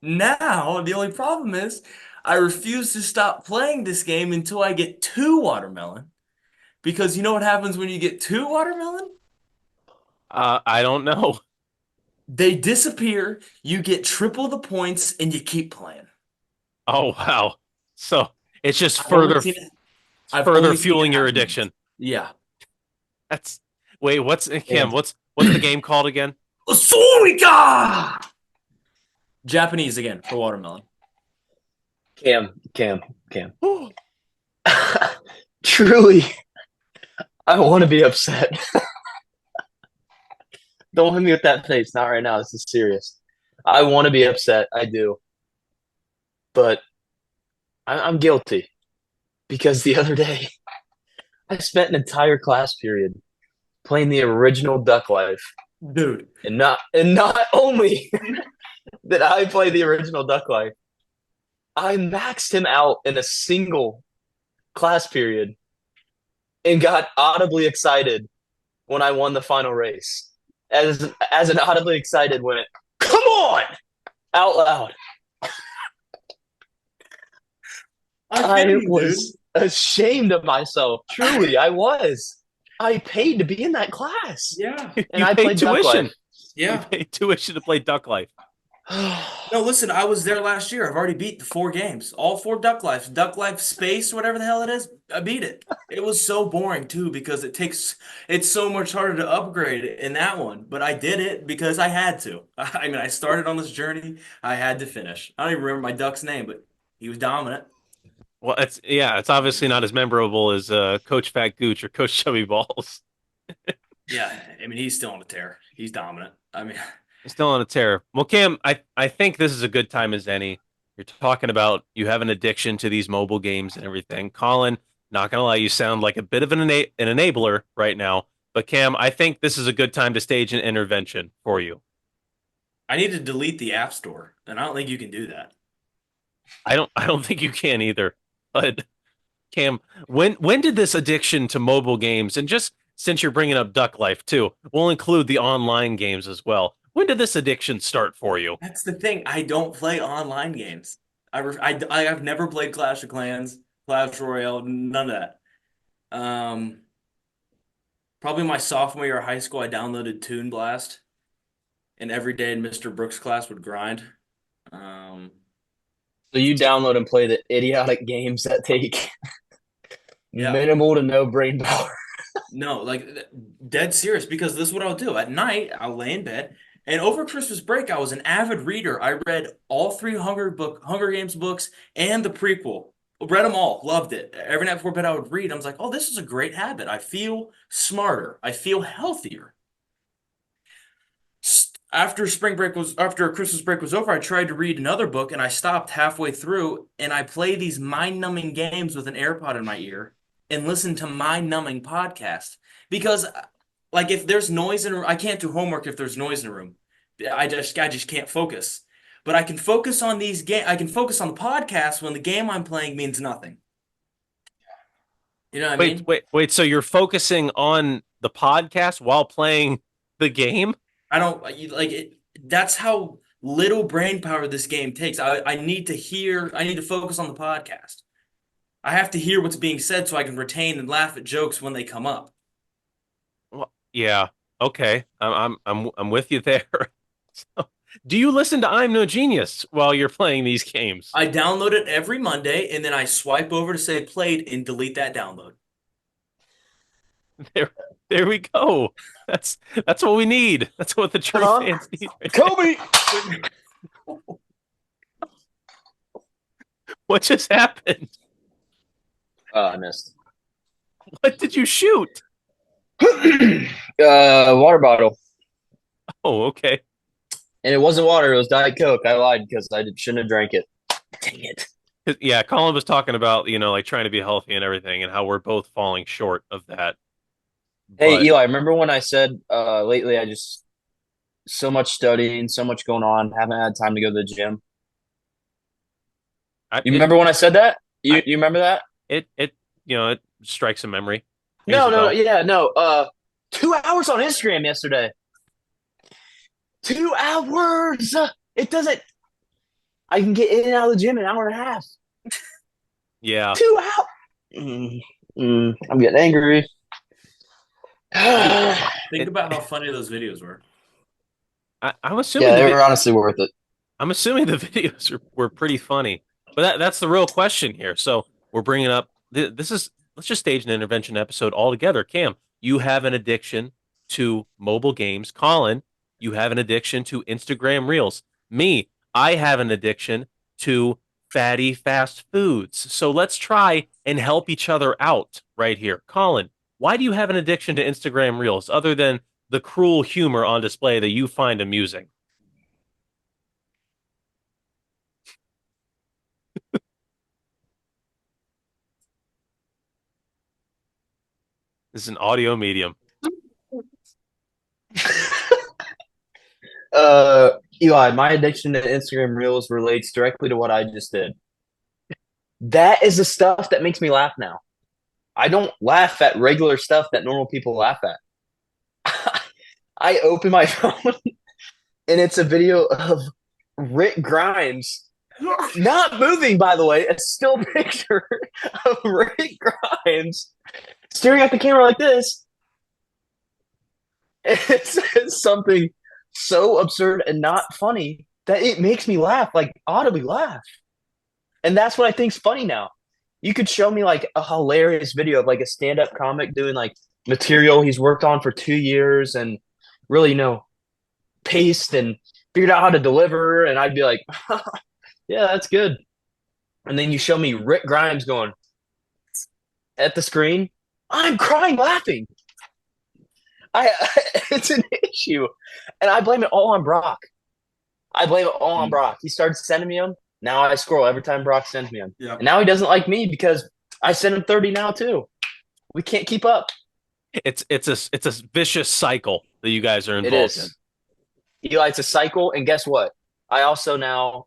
S4: Now, the only problem is I refuse to stop playing this game until I get 2 watermelon. Because you know what happens when you get 2 watermelon?
S1: I don't know.
S4: They disappear, you get triple the points, and you keep playing.
S1: Oh wow. So it's just
S4: I've only
S1: further
S4: seen it- I've
S1: further
S4: only seen
S1: fueling
S4: it
S1: your
S4: happen.
S1: addiction.
S4: Yeah.
S1: That's wait, what's Cam, what's the game called again?
S4: Suica! Japanese again for watermelon.
S2: Cam. Truly, I want to be upset. Don't hit me with that face. Not right now. This is serious. I want to be upset. I do. But I'm guilty because the other day I spent an entire class period playing the original Duck Life.
S4: Dude.
S2: And not only did I play the original Duck Life, I maxed him out in a single class period and got audibly excited when I won the final race. As an audibly excited went, come on! Out loud. I was ashamed of myself. Truly, I was. I paid to be in that class.
S4: Yeah.
S2: And
S1: You
S2: I
S1: paid
S2: played Duck
S1: tuition.
S2: Life.
S4: Yeah.
S1: You paid tuition to play Duck Life.
S4: No, listen, I was there last year. I've already beat the 4 games, all 4 Duck Life Space, whatever the hell it is. I beat it. It was so boring too because it's so much harder to upgrade in that one. But I did it because I had to. I mean, I started on this journey. I had to finish. I don't even remember my duck's name, but he was dominant.
S1: Well, it's obviously not as memorable as Coach Fat Gooch or Coach Chubby Balls.
S4: Yeah, I mean, he's still on a tear. He's dominant. I mean,
S1: Still on a tear. Well, Cam, I think this is a good time as any. You're talking about you have an addiction to these mobile games and everything. Colin, not gonna lie, you sound like a bit of an enabler right now. But Cam, I think this is a good time to stage an intervention for you.
S4: I need to delete the App Store, and I don't think you can do that.
S1: I don't think you can either. But Cam, when did this addiction to mobile games, and just since you're bringing up Duck Life too, we'll include the online games as well. When did this addiction start for you?
S4: That's the thing. I don't play online games. I've never played Clash of Clans, Clash Royale, none of that. Um, Probably my sophomore year of high school, I downloaded Toon Blast, and every day in Mr. Brooks' class would grind. Um,
S2: So you download and play the idiotic games that take
S4: Yeah.
S2: minimal to no brain power.
S4: no, like dead serious, because this is what I'll do. At night, I'll lay in bed, and over Christmas break, I was an avid reader. I read all 3 Hunger Games books and the prequel. Read them all, loved it. Every night before bed, I would read. I was like, oh, this is a great habit. I feel smarter. I feel healthier. After Christmas break was over, I tried to read another book and I stopped halfway through and I play these mind-numbing games with an AirPod in my ear and listen to mind-numbing podcasts because like if there's noise in a room, I can't do homework if there's noise in a room. I just can't focus. But I can focus on I can focus on the podcast when the game I'm playing means nothing. You know what I
S1: Wait,
S4: mean?
S1: wait, wait. So you're focusing on the podcast while playing the game?
S4: I don't like it. That's how little brain power this game takes. I need to hear, I need to focus on the podcast. I have to hear what's being said so I can retain and laugh at jokes when they come up.
S1: Well, yeah. Okay. I'm with you there. So, do you listen to I'm No Genius while you're playing these games?
S4: I download it every Monday and then I swipe over to say played and delete that download.
S1: There, there we go. That's what we need. That's what the true
S2: Huh?
S1: fans need.
S2: Kobe!
S1: What just happened?
S2: Oh, I missed.
S1: What did you shoot?
S2: Water bottle.
S1: Oh, okay.
S2: And it wasn't water, it was Diet Coke. I lied because shouldn't have drank it. Dang it.
S1: Yeah, Colin was talking about, like trying to be healthy and everything and how we're both falling short of that.
S2: Hey,
S1: But
S2: Eli, remember when I said lately I just so much studying, so much going on, haven't had time to go to the gym? You remember when I said that? You remember that?
S1: it strikes a memory.
S2: No,
S1: Rings a bell.
S2: yeah, no. 2 hours on Instagram yesterday. 2 hours. It doesn't. I can get in and out of the gym in an hour and a half.
S1: Yeah.
S2: 2 hours. I'm getting angry.
S4: Think about how funny those videos were.
S1: I'm assuming
S2: Yeah, they were honestly worth it.
S1: I'm assuming the videos were pretty funny. But that's the real question here. So we're bringing up let's just stage an intervention episode all together. Cam, you have an addiction to mobile games. Colin, you have an addiction to Instagram Reels. Me, I have an addiction to fatty fast foods. So let's try and help each other out right here. Colin, why do you have an addiction to Instagram Reels other than the cruel humor on display that you find amusing? This is an audio medium.
S2: Eli, my addiction to Instagram Reels relates directly to what I just did. That is the stuff that makes me laugh now. I don't laugh at regular stuff that normal people laugh at. I open my phone and it's a video of Rick Grimes not moving, by the way. A still picture of Rick Grimes staring at the camera like this. And it says something so absurd and not funny that it makes me laugh, like audibly laugh. And that's what I think's funny now. You could show me like a hilarious video of like a stand-up comic doing like material he's worked on for 2 years and really, paced and figured out how to deliver, and I'd be like, yeah, that's good. And then you show me Rick Grimes going at the screen, I'm crying laughing. It's an issue. And I blame it all on Brock. He started sending me them. Now I scroll every time Brock sends me them.
S4: Yeah.
S2: And now he doesn't like me because I send him 30 now too. We can't keep up.
S1: It's a vicious cycle that you guys are
S2: It
S1: involved in.
S2: is. Eli, it's a cycle. And guess what? I also now,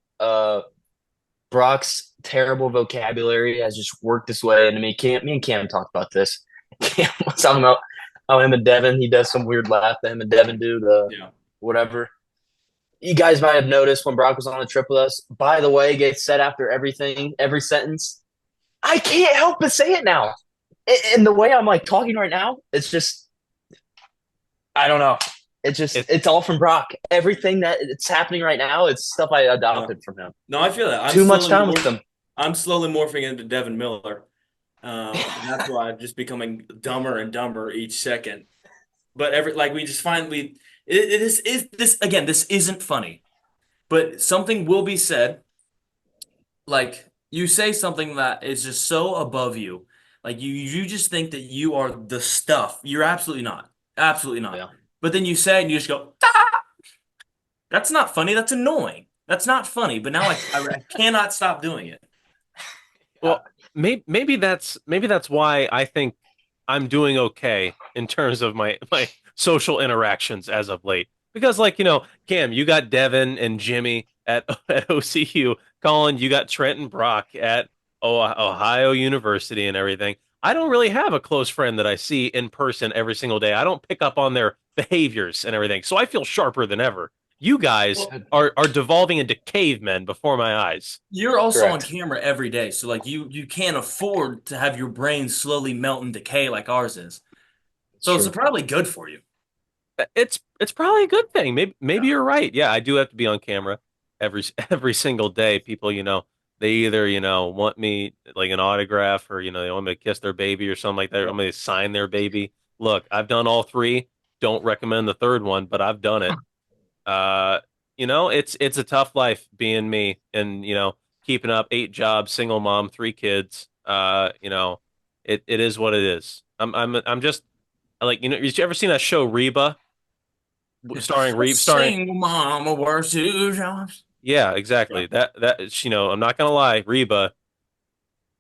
S2: Brock's terrible vocabulary has just worked this way into me. Me and Cam talked about this. Cam was talking about how him and Devin, he does some weird laugh that him and Devin do, whatever. You guys might have noticed when Brock was on the trip with us, by the way, gets said after everything, every sentence. I can't help but say it now. And the way I'm like talking right now, it's just, I don't know. It's all from Brock. Everything that it's happening right now, it's stuff I adopted from him.
S4: No, I feel that.
S2: Too much time with him.
S4: I'm slowly morphing into Devin Miller. And that's why I'm just becoming dumber and dumber each second. But we just find this isn't funny. But something will be said. Like you say something that is just so above you. Like you just think that you are the stuff. You're absolutely not. Absolutely not.
S2: Yeah.
S4: But then you say it and you just go, ah! That's not funny. That's annoying. That's not funny. But now I cannot stop doing it.
S1: Well, maybe that's why I think I'm doing okay in terms of my social interactions as of late. Because Cam, you got Devin and Jimmy at OCU. Colin, you got Trent and Brock at Ohio University and everything. I don't really have a close friend that I see in person every single day. I don't pick up on their behaviors and everything. So I feel sharper than ever. You guys are devolving into cavemen before my eyes.
S4: You're also
S2: Correct.
S4: on camera every day. So you can't afford to have your brain slowly melt and decay like ours is. So it's probably good for you.
S1: It's probably a good thing. Maybe you're right. Yeah, I do have to be on camera every single day. People, they either, want me like an autograph or, they want me to kiss their baby or something like that. Or want me to sign their baby. Look, I've done all three. Don't recommend the third one, but I've done it. It's a tough life being me and, keeping up 8 jobs, single mom, 3 kids. It is what it is. I'm just like, you ever seen that show Reba? Starring
S4: Single mama works 2 jobs.
S1: Yeah, exactly.
S4: Yeah.
S1: That I'm not gonna lie, Reba,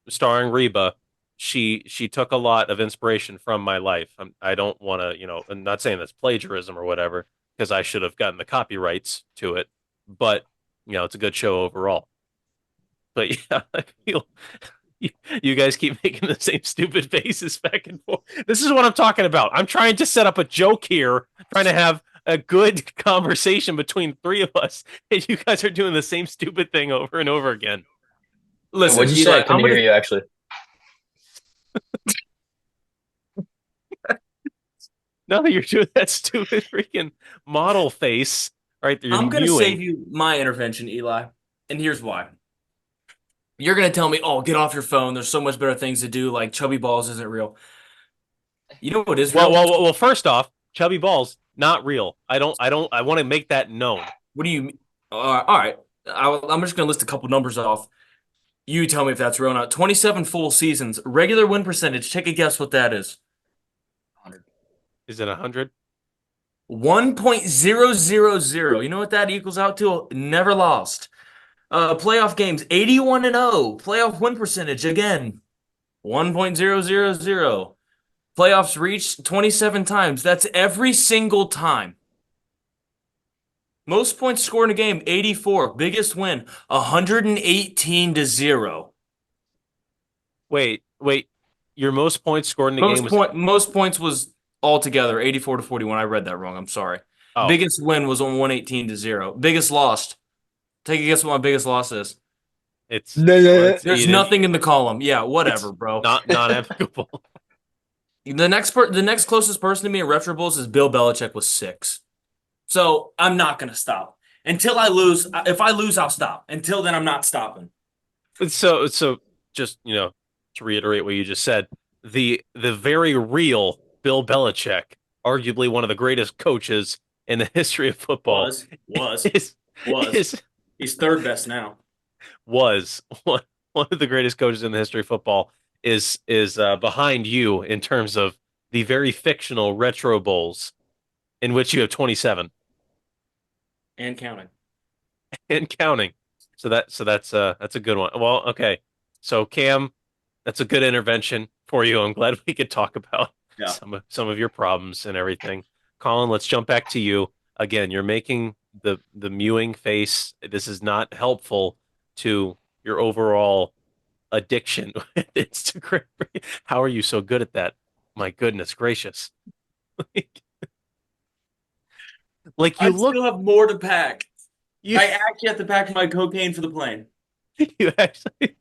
S1: starring Reba, she took a lot of inspiration from my life. I don't want to, I'm not saying that's plagiarism or whatever, because I should have gotten the copyrights to it, but it's a good show overall. But yeah, I feel you guys keep making the same stupid faces back and forth. This is what I'm talking about. I'm trying to set up a joke here, trying to have a good conversation between 3 of us, and you guys are doing the same stupid thing over and over again.
S4: Listen,
S2: What'd you say? I couldn't hear you, actually.
S1: Now that you're doing that stupid freaking model face, right there,
S4: I'm going to save you my intervention, Eli, and here's why. You're going to tell me, oh, get off your phone. There's so much better things to do, like Chubby Balls isn't real. You know what is real?
S1: Well, first off, Chubby Balls, not real. I want to make that known.
S4: What do you mean? All right. I'm just going to list a couple numbers off. You tell me if that's real or not. 27 full seasons, regular win percentage. Take a guess what that is.
S2: 100.
S1: Is it 100?
S4: 1.000. You know what that equals out to? Never lost. Playoff games, 81-0. Playoff win percentage, again, 1.000. Playoffs reached 27 times. That's every single time. Most points scored in a game, 84. Biggest win, 118-0.
S1: Wait. Your most points scored in the game was...
S4: Most points was altogether 84-41. I read that wrong. I'm sorry.
S1: Oh.
S4: Biggest win was on 118-0. Biggest lost. Take a guess what my biggest loss is. There's nothing in the column. Yeah, whatever, bro.
S1: Not applicable.
S4: The next closest person to me in retrobables is Bill Belichick with 6. So I'm not gonna stop. Until I lose. If I lose, I'll stop. Until then, I'm not stopping.
S1: So just to reiterate what you just said, the very real Bill Belichick, arguably one of the greatest coaches in the history of football,
S4: Was.
S1: is is
S4: He's third best now.
S1: was one of the greatest coaches in the history of football is behind you in terms of the very fictional Retro Bowls in which you have 27
S4: And counting.
S1: and counting. So that's a good one. Well, okay. So Cam, that's a good intervention for you. I'm glad we could talk about
S4: Yeah.
S1: some of your problems and everything. Colin, let's jump back to you. Again, you're making the mewing face. This is not helpful to your overall addiction with Instagram. How are you so good at that? My goodness gracious. Like
S4: I
S1: you look
S4: still have more to pack.
S1: you
S4: I actually have to pack my cocaine for the plane.
S1: you actually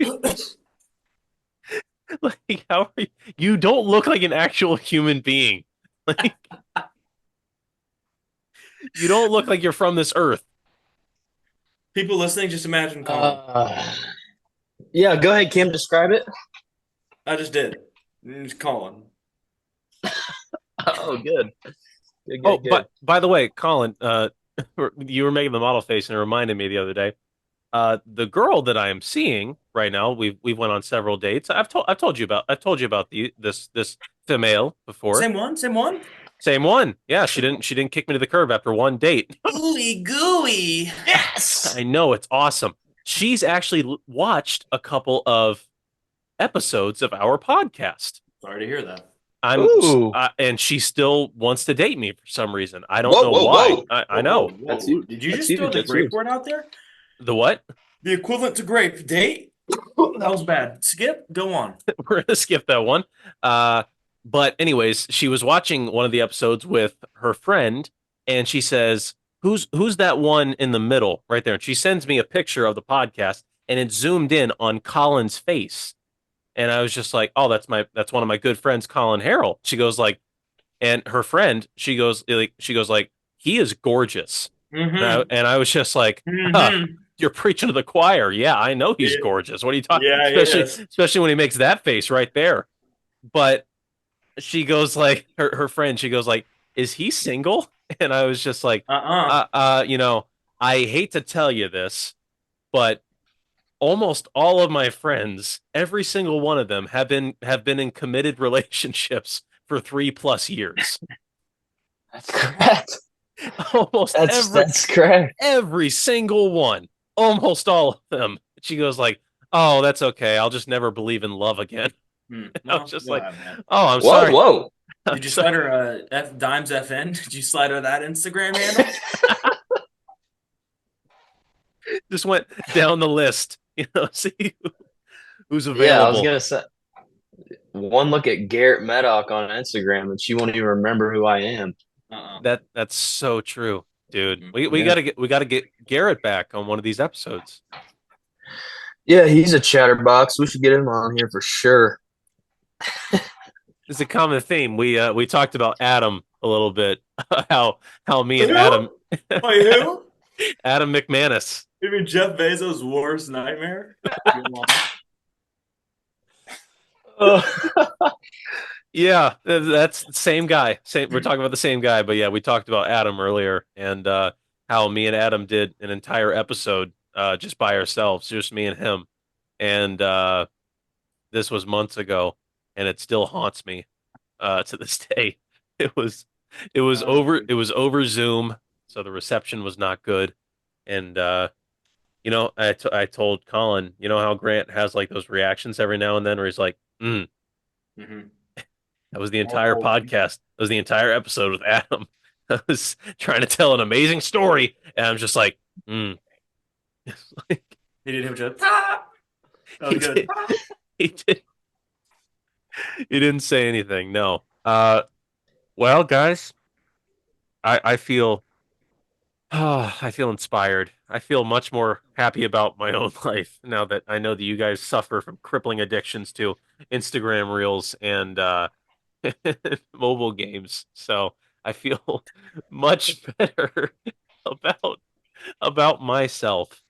S1: like how are you? You don't look like an actual human being. Like you don't look like you're from this earth.
S4: People listening, just imagine Colin.
S2: Yeah, go ahead, Kim. Describe it.
S4: I just did. It's Colin.
S2: Oh, good. Good,
S1: Oh,
S2: good.
S1: but by the way, Colin, you were making the model face and it reminded me the other day. The girl that I am seeing right now, we've went on several dates. I've told you about this female before.
S4: Same one? Same one?
S1: Same one. Yeah, she didn't kick me to the curb after one date.
S3: Ooey gooey.
S2: Yes.
S1: I know, it's awesome. She's actually watched a couple of episodes of our podcast.
S4: Sorry to hear that.
S2: Ooh.
S1: And she still wants to date me for some reason. I don't
S2: Whoa,
S1: know
S2: whoa,
S1: why.
S2: whoa.
S1: I know.
S4: Whoa.
S2: That's huge.
S4: Did you
S2: That's
S4: just throw
S2: huge.
S4: the
S2: That's
S4: grape
S2: huge.
S4: word out there?
S1: The what?
S4: The equivalent to grape. Date? That was bad. Skip, go on.
S1: We're gonna skip that one. But anyways, she was watching one of the episodes with her friend, and she says, "Who's that one in the middle right there?" And she sends me a picture of the podcast, and it's zoomed in on Colin's face, and I was just like, "Oh, that's one of my good friends, Colin Harrell." She goes like, and her friend, she goes like, "He is gorgeous,"
S4: Mm-hmm.
S1: and I was just like,
S4: Mm-hmm.
S1: "You're preaching to the choir." Yeah, I know he's
S4: Yeah.
S1: gorgeous. What are you talking?
S4: Yeah, he
S1: especially
S4: is.
S1: especially when he makes that face right there. But she goes like her friend, she goes like, "Is he single?" And I was just like, I hate to tell you this, but almost all of my friends, every single one of them have been in committed relationships for 3+ years.
S2: That's correct.
S1: Almost
S2: That's correct.
S1: every single one, almost all of them. She goes like, "Oh, that's okay. I'll just never believe in love again." I was just like,
S4: man.
S1: "Oh, I'm
S2: Whoa,
S1: sorry."
S2: whoa.
S4: Did you slide her Dimes FN? Did you slide her that Instagram handle?
S1: Just went down the list, see who's
S2: Yeah, I
S1: available.
S2: was gonna say one look at Garrett Meddock on Instagram and she won't even remember who I am.
S1: That's so true, dude. We
S2: Yeah.
S1: gotta get Garrett back on one of these episodes.
S2: Yeah, he's a chatterbox. We should get him on here for sure.
S1: It's a common theme. We talked about Adam a little bit. How me and
S4: Who?
S1: Adam
S4: Wait, who?
S1: Adam McManus.
S4: You mean Jeff Bezos' worst nightmare?
S1: Yeah, that's the same guy. We're talking about the same guy, but yeah, we talked about Adam earlier and how me and Adam did an entire episode just by ourselves, just me and him. And this was months ago, and it still haunts me to this day. It was over Zoom, so the reception was not good. And I told Colin, you know how Grant has like those reactions every now and then where he's like,
S4: Mm-hmm.
S1: That was the entire podcast. That was the entire episode with Adam. I was trying to tell an amazing story, and I'm just like,
S4: He did him just. That was
S1: he
S4: good.
S1: did, he did. He didn't say anything. No. Well, guys, I feel, I feel inspired. I feel much more happy about my own life now that I know that you guys suffer from crippling addictions to Instagram Reels and mobile games. So I feel much better about about myself.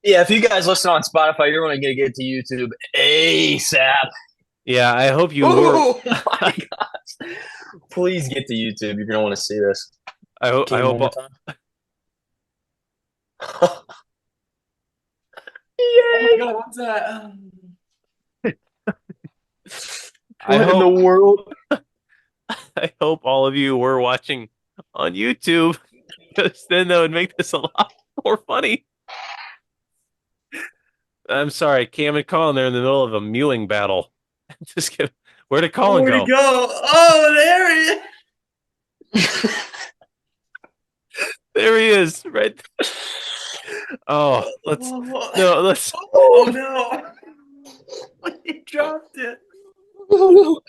S2: Yeah, if you guys listen on Spotify, you're going to get to YouTube ASAP.
S1: Yeah, I hope you were.
S2: Oh my gosh. Please get to YouTube. You're going to want to see this.
S1: I hope.
S2: Can you one more time?
S4: Oh my
S2: Yay!
S4: God, what's that?
S2: What in
S1: hope-
S2: the world?
S1: I hope all of you were watching on YouTube, because then that would make this a lot more funny. I'm sorry, Cam and Colin, they're in the middle of a mewing battle. Just kidding. Where did Colin
S4: Where'd
S1: go?
S4: he go? Oh, there he is.
S1: There he is, right there. Oh, let's let's.
S4: Oh no! He dropped it.
S2: No.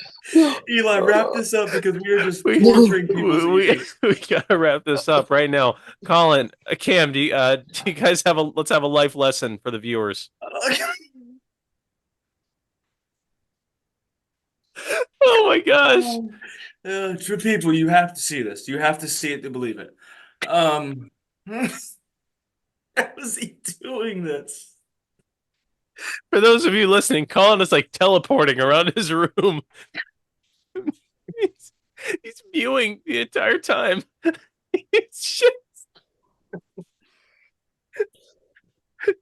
S4: Eli, wrap this up because we are just
S1: We-
S4: torturing people's
S1: we,
S4: ears.
S1: we gotta wrap this up right now. Colin, Cam, do you guys have a let's have a life lesson for the viewers? Oh my gosh.
S4: For people, you have to see this. You have to see it to believe it. How is he doing this?
S1: For those of you listening, Colin is like teleporting around his room. he's viewing the entire time. It's just...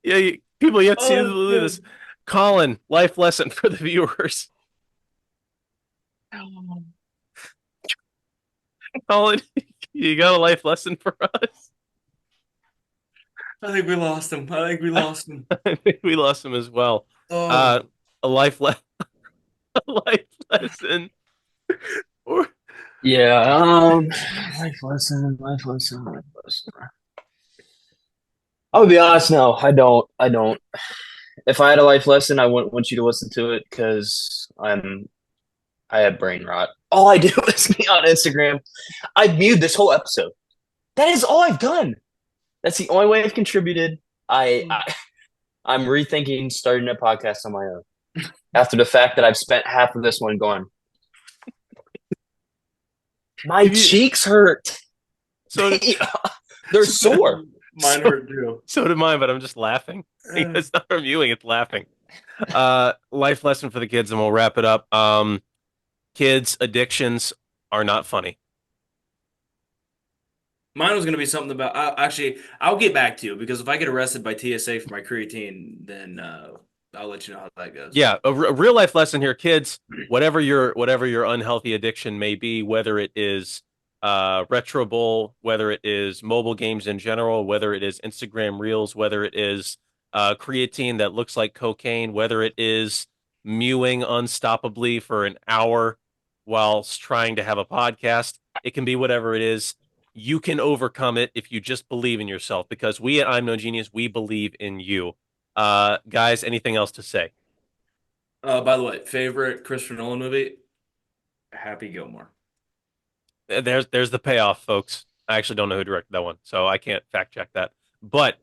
S1: Yeah, people, you have to see this. Colin, life lesson for the viewers. Colin, you got a life lesson for us?
S4: I think we lost him. I
S1: think we lost him as well.
S4: Oh.
S1: A life lesson. Or
S2: Yeah, life lesson. I'll be honest, no, I don't. If I had a life lesson, I wouldn't want you to listen to it because I have brain rot. All I do is be on Instagram. I've muted this whole episode. That is all I've done. That's the only way I've contributed. I'm rethinking starting a podcast on my own after the fact that I've spent half of this one going. My cheeks hurt.
S1: So
S2: they're sore.
S4: Mine hurt too.
S1: So did mine, but I'm just laughing. It's not reviewing, it's laughing. Life lesson for the kids, and we'll wrap it up. Kids, addictions are not funny.
S4: Mine was going to be something about. Actually, I'll get back to you because if I get arrested by TSA for my creatine, then I'll let you know how that goes.
S1: Yeah, a real life lesson here, kids. Whatever your unhealthy addiction may be, whether it is Retro Bowl, whether it is mobile games in general, whether it is Instagram Reels, whether it is creatine that looks like cocaine, whether it is mewing unstoppably for an hour whilst trying to have a podcast, it can be whatever it is. You can overcome it if you just believe in yourself, because we at I'm No Genius, we believe in you. Guys, anything else to say?
S4: By the way, favorite Christopher Nolan movie? Happy Gilmore.
S1: There's the payoff, folks. I actually don't know who directed that one, so I can't fact check that. But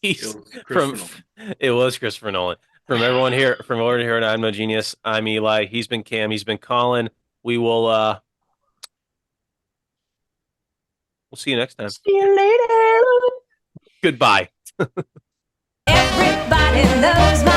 S1: he's it was Christopher Nolan. From everyone here at I'm No Genius, I'm Eli. He's been Cam. He's been Colin. We'll see you next time.
S2: See you later.
S1: Goodbye.
S5: Everybody loves my